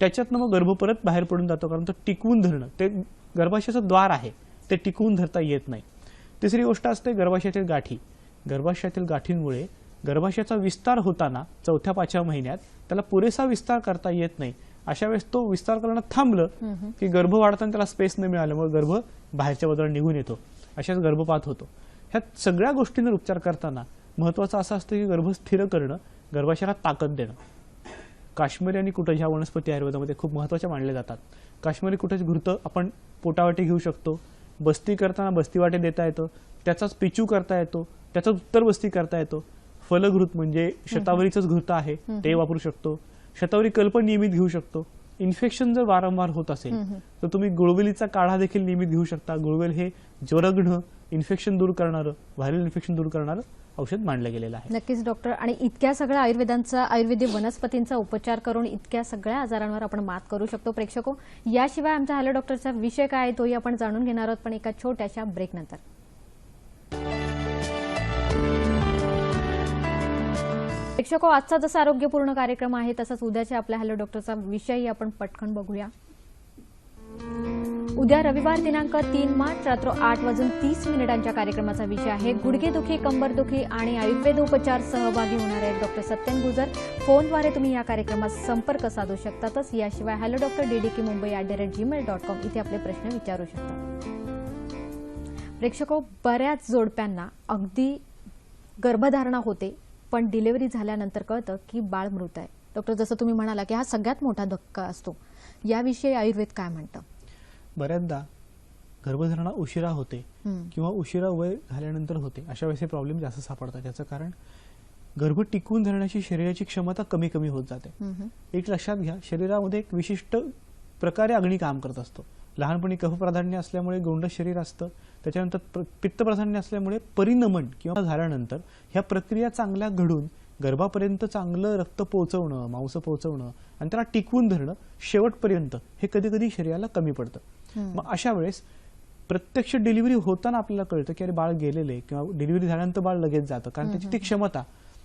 त्याच्यातनं मग गर्भ परत बाहेर पडून जातो, कारण तो टिकवून धरणं, ते गर्भाशयाचं द्वार आहे, ते टिकवून धरता येत नाही. तिसरी गोष्ट असते गर्भाशयातील गाठी. गर्भाशयातील गाठींमुळे गर्भाशयाचा विस्तार होताना 4थ्या-5व्या महिन्यात त्याला पुरेसा विस्तार करता येत नाही. अशा वेळेस तो विस्तार करणं थांबलं की गर्भ वाढताना त्याला स्पेस न मिळाल्यामुळे गर्भ बाहेरच्या बाजूला निघून येतो. अशाच गर्भपात होतो. ह्या सगळ्या गोष्टींवर उपचार करताना महत्वाचं असं असतं की गर्भ स्थिर करणं, गर्भाशयाला ताकद देणं. काश्मीरी आणि कुटज ह्या वनस्पती आयुर्वेदामध्ये खूप महत्वाच्या मानल्या जातात. काश्मीरी कुटज घृतं आपण पोटावाटी घेऊ शकतो, बस्ती करताना बस्तीवाटे देता येतो, त्याचाच पिचू करता येतो, त्याचाच उत्तर बस्ती करता येतो. फलघृत म्हणजे शतावरीचंच घृतं आहे ते वापरू शकतो. शतावरी कल्प नियमित घेऊ शकतो. इन्फेक्शन जर वारंवार होत असेल तर तुम्ही गुळवेलीचा काढा देखील नियमित घेऊ शकता. गुळवेल हे ज्वरघ्न, इन्फेक्शन दूर करणारं, व्हायरल इन्फेक्शन दूर करणारं औषध मानलं गेलेलं आहे. नक्कीच डॉक्टर. आणि इतक्या सगळ्या आयुर्वेदिक वनस्पतींचा उपचार करून इतक्या सगळ्या आजारांवर आपण मात करू शकतो. प्रेक्षको, याशिवाय आमचा हॅलो डॉक्टरचा विषय काय आहे तोही आपण जाणून घेणार आहोत, पण एका छोट्याशा ब्रेक नंतर. प्रेक्षको, आजचा जसा आरोग्यपूर्ण कार्यक्रम आहे तसाच उद्याच्या आपल्या हॅलो डॉक्टरचा विषयही आपण पटकन बघूया. उद्या रविवार दिनांक 3 मार्च रात्र 8:30 कार्यक्रमाचा विषय आहे गुडघेदुखी, कंबरदुखी आणि आयुर्वेद उपचार. सहभागी होणार आहेत डॉक्टर सत्यन गुजर. फोनद्वारे तुम्ही या कार्यक्रमात संपर्क साधू शकतातच. याशिवाय हॅलो डॉक्टर ddkmumbai@gmail.com इथे आपले प्रश्न विचारू शकता. प्रेक्षको, बऱ्याच जोडप्यांना अगदी गर्भधारणा होते पण डिलिव्हरी झाल्यानंतर कळतं की बाळ मृत आहे. डॉक्टर, जसं तुम्ही म्हणाला की हा सगळ्यात मोठा धक्का असतो, याविषयी आयुर्वेद काय म्हणतं? बऱ्याचदा गर्भधारणा उशिरा होते किंवा उशिरा वय झाल्यानंतर होते. अशा वेळेस हे प्रॉब्लेम जास्त सापडतात. त्याचं कारण गर्भ टिकवून धरण्याची शरीराची क्षमता कमी कमी होत जाते. एक लक्षात घ्या, शरीरामध्ये एक विशिष्ट प्रकारे अग्नी काम करत असतो. लहानपणी कफप्राधान्य असल्यामुळे गोंड शरीर असतं, त्याच्यानंतर पित्तप्राधान्य असल्यामुळे परिनमन किंवा झाल्यानंतर ह्या प्रक्रिया चांगल्या घडून गर्भापर्यंत चांगलं रक्त पोहोचवणं, मांस पोहोचवणं आणि त्याला टिकवून धरणं शेवटपर्यंत हे कधी कधी शरीराला कमी पडतं. मग अशा वेळेस प्रत्यक्ष डिलिव्हरी होताना आपल्याला कळतं की अरे बाळ गेलेले, किंवा डिलिव्हरी झाल्यानंतर बाळ लगेच जातं, कारण त्याची ती क्षमता,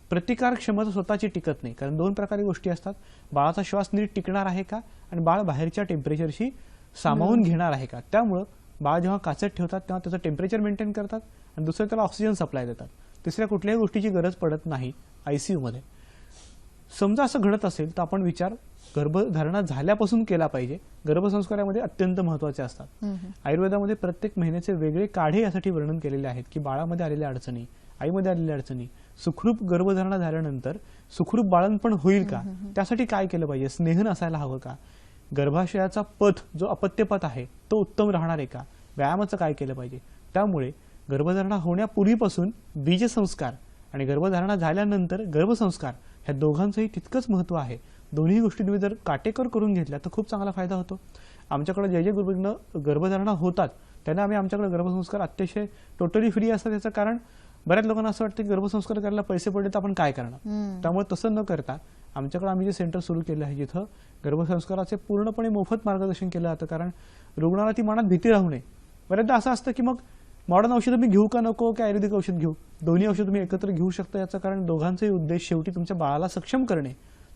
प्रतिकार क्षमता स्वतःची टिकत नाही. कारण 2 प्रकारे गोष्टी असतात, बाळाचा श्वास नीट टिकणार आहे का आणि बाळ बाहेरच्या टेम्परेचरशी सामावून घेणार आहे का. त्यामुळं बाळ जेव्हा काचत ठेवतात तेव्हा त्याचं टेम्परेचर मेंटेन करतात आणि दुसरं त्याला ऑक्सिजन सप्लाय देतात. तिसऱ्या कुठल्याही गोष्टीची गरज पडत नाही आयसीयू मध्ये. समजा असं घडत असेल तर आपण विचार गर्भधारणा झाल्यापासून केला पाहिजे. गर्भसंस्कारामध्ये अत्यंत महत्वाचे असतात. आयुर्वेदामध्ये प्रत्येक महिन्याचे वेगळे काढे यासाठी वर्णन केलेले आहेत की बाळामध्ये आलेल्या अडचणी, आईमध्ये आलेल्या अडचणी, सुखरूप गर्भधारणा झाल्यानंतर सुखरूप बाळंतपण होईल का, त्यासाठी काय केलं पाहिजे, स्नेहन असायला हवं का, गर्भाशयाचा पथ जो अपत्यपथ आहे तो उत्तम राहणार आहे का, व्यायामाचं काय केलं पाहिजे. त्यामुळे गर्भधारणा होण्यापूर्वीपासून बीजसंस्कार आणि गर्भधारणा झाल्यानंतर गर्भसंस्कार ह्या दोघांचंही तितकंच महत्व आहे. दोन्ही गोष्टी तुम्ही जर काटेकोर करून घेतल्या तर खूप चांगला फायदा होतो. आमच्याकडे जे गुरुजींना गर्भधारणा होतात त्यांना आम्ही आमच्याकडे गर्भसंस्कार अतिशय टोटली फ्री असतात. त्याचं कारण बऱ्याच लोकांना असं वाटतं की गर्भसंस्कार करायला पैसे पडले तर आपण काय करणार. त्यामुळे तसं न करता आमच्याकडे आम्ही जे सेंटर सुरू केलं आहे जिथं गर्भसंस्काराचे पूर्णपणे मोफत मार्गदर्शन केलं जातं. कारण रुग्णाला ती मनात भीती राहू नये. बऱ्याचदा असं असतं की मग मॉडर्न औषधं मी घेऊ का नको की आयुर्वेदिक औषध घेऊ, दोन्ही औषध तुम्ही एकत्र घेऊ शकता. याचं कारण दोघांचाही उद्देश शेवटी तुमच्या बाळाला सक्षम करणे,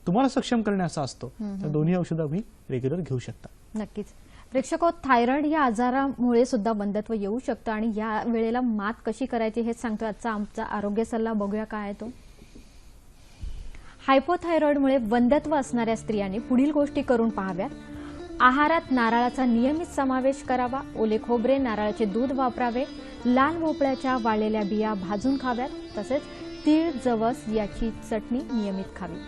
तुम्हाला सक्षम करणे असा असतो. तर दोन्ही औषधं आम्ही रेग्युलर घेऊ शकता. नक्कीच. प्रेक्षको, थायरॉइड या आजारामुळे सुद्धा बंधत्व येऊ शकतं आणि या वेळेला मात कशी करायची हेच सांगतो आजचा आमचा आरोग्य सल्ला. बघूया काय आहे तो. हायपोथायरॉइडमुळे बंधत्व असणाऱ्या स्त्रियांनी पुढील गोष्टी करून पाहाव्यात. आहारात नारळाचा नियमित समावेश करावा. ओले खोबरे, नारळाचे दूध वापरावे. लाल भोपळ्याच्या वाळलेल्या बिया भाजून खाव्यात. तसेच तीळ, जवस याची चटणी नियमित खावी.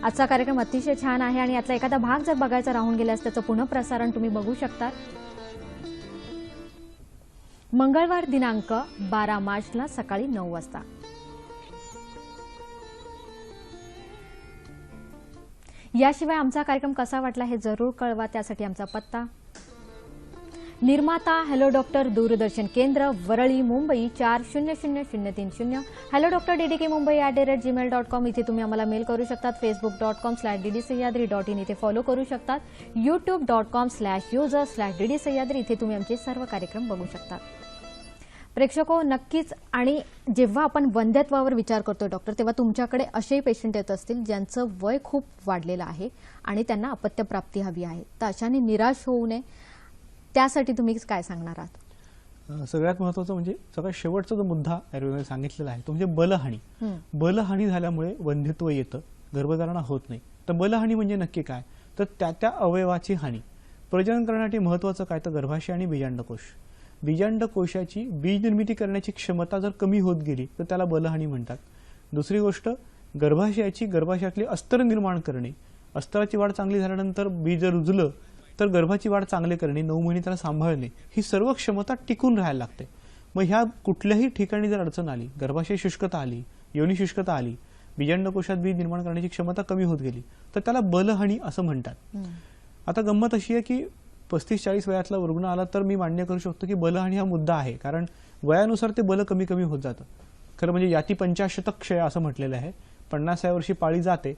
आजचा कार्यक्रम अतिशय छान आहे आणि यातला एखादा भाग जर बघायचा राहून गेल्यास त्याचं पुनःप्रसारण तुम्ही बघू शकता. मंगळवार दिनांक 12 मार्चला सकाळी 9 वाजता. याशिवाय आमचा कार्यक्रम कसा वाटला हे जरूर कळवा. त्यासाठी आमचा पत्ता निर्माता हॅलो डॉक्टर, दूरदर्शन केंद्र, Worli, Mumbai 400030. Hello doctor DDK Mumbai @gmail.com. इथे तुम्ही आम्हाला मेल करू शकतात. facebook.com/ddsahyadri.in इथे फॉलो करू शकतात. youtube.com/user/ddsahyadri इथे तुम्ही आमचे सर्व कार्यक्रम बघू शकतात. प्रेक्षको, नक्कीच. आणि जेव्हा आपण वंध्यत्वावर विचार करतो डॉक्टर, तेव्हा तुमच्याकडे असेही पेशंट येत असतील ज्यांचं वय खूप वाढलेलं आहे आणि त्यांना अपत्यप्राप्ती हवी आहे. तर अशाने निराश होऊ नये, त्यासाठी तुम्ही काय सांगणार आहात? सगळ्यात महत्त्वाचं म्हणजे सगळ्यात शेवटचा जो मुद्दा आयुर्वेदाने सांगितलेला आहे तो म्हणजे बलहानी. बलहानी झाल्यामुळे वंध्यत्व येतं, गर्भधारणा होत नाही. तर बलहानी म्हणजे नक्की काय? तर त्या अवयवाची हानी. प्रजनन करण्यासाठी महत्त्वाचं काय? तर गर्भाशय आणि बीजांडकोश. बीजांडकोशाची बीज निर्मिती करण्याची क्षमता जर कमी होत गेली तर त्याला बलहानी म्हणतात. दुसरी गोष्ट, गर्भाशयातली अस्तर निर्माण करणे. अस्तराची वाढ चांगली झाल्यानंतर बीज जर रुजलं तर गर्भाची वाढ चांगली करणे, 9 महिने त्याला सांभाळणे, ही सर्व क्षमता टिकून राहायला लागते. मग ह्या कुठल्याही ठिकाणी जर अडचण आली, गर्भाशय शुष्कता आली, योनी शुष्कता आली, बीजांडकोशात बीज निर्माण करण्याची क्षमता कमी होत गेली तर त्याला बलहानी असं म्हणतात. आता गंमत अशी आहे की 35-40 वयातला रुग्ण आला तर मी मान्य करू शकतो की बलहानी हा मुद्दा आहे, कारण वयानुसार ते बल कमी कमी होत जातं. खरं म्हणजे याती 50 क्षय असं म्हटलेलं आहे. 50व्या वर्षी पाळी जाते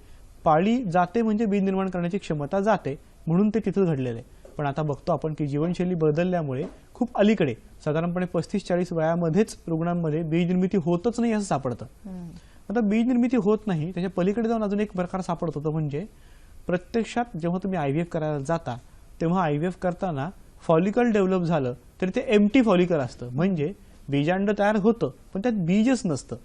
म्हणजे बीज निर्माण करण्याची क्षमता जाते, म्हणून ते तिथं घडलेलं आहे. पण आता बघतो आपण की जीवनशैली बदलल्यामुळे खूप अलीकडे साधारणपणे 35-40 वयामध्येच रुग्णांमध्ये बीज निर्मिती होतच नाही असं सापडतं. आता बीज निर्मिती होत नाही, त्याच्या पलीकडे जाऊन अजून एक प्रकार सापडतो, तो म्हणजे प्रत्यक्षात जेव्हा तुम्ही IVF करायला जाता तेव्हा IVF करताना फॉलिकल डेव्हलप झालं तरी ते एम्प्टी फॉलिकल असतं, म्हणजे बीजांड तयार होतं पण त्यात बीजच नसतं.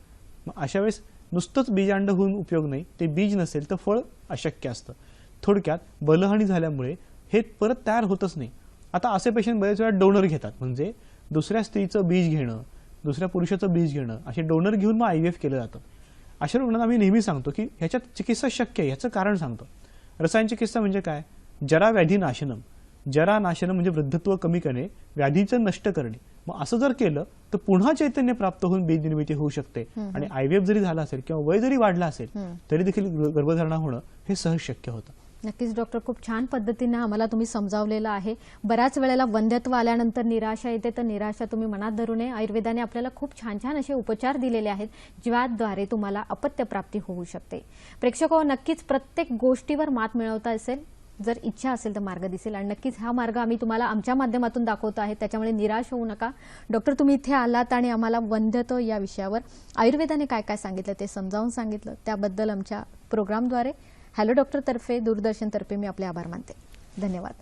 मग अशा वेळेस नुसतंच बीजांड होऊन उपयोग नाही, ते बीज नसेल तर फळ अशक्य असतं. थोडक्यात बलहानी झाल्यामुळे हे परत तयार होतच नाही. आता असे पेशंट बरेच वेळा डोनर घेतात, म्हणजे दुसऱ्या स्त्रीचं बीज घेणं, दुसऱ्या पुरुषाचं बीज घेणं, असे डोनर घेऊन मग IVF केलं जातं. अशा रुग्णांना आम्ही नेहमी सांगतो की ह्याच्यात चिकित्सा शक्य आहे, याचं कारण सांगतो. रसायन चिकित्सा म्हणजे काय? जरा व्याधी नाशनम. जरा नाशनम म्हणजे वृद्धत्व कमी करणे, व्याधीचं नष्ट करणे. मग असं जर केलं तर पुन्हा चैतन्य प्राप्त होऊन बीज निर्मिती होऊ शकते आणि IVF जरी झाला असेल किंवा वय जरी वाढला असेल तरी देखील गर्भधारणा होणं हे सहज शक्य होतं. नक्कीच डॉक्टर, खूप छान पद्धतीने आम्हाला तुम्ही समजावलेलं आहे. बऱ्याच वेळेला वंध्यत्व आल्यानंतर निराशा येते, तर निराशा तुम्ही मनात धरू नये. आयुर्वेदाने आपल्याला खूप छान छान असे उपचार दिलेले आहेत ज्याद्वारे तुम्हाला अपत्यप्राप्ती होऊ शकते. प्रेक्षको, नक्कीच प्रत्येक गोष्टीवर मात मिळवता असेल, जर इच्छा असेल तर मार्ग दिसेल आणि नक्कीच हा मार्ग आम्ही तुम्हाला आमच्या माध्यमातून दाखवतो आहे. त्याच्यामुळे निराश होऊ नका. डॉक्टर, तुम्ही इथे आलात आणि आम्हाला वंध्यत्व या विषयावर आयुर्वेदाने काय काय सांगितलं ते समजावून सांगितलं, त्याबद्दल आमच्या प्रोग्रामद्वारे हॅलो डॉक्टर तर्फे, दूरदर्शन तर्फे मी आपले आभार मानते. धन्यवाद.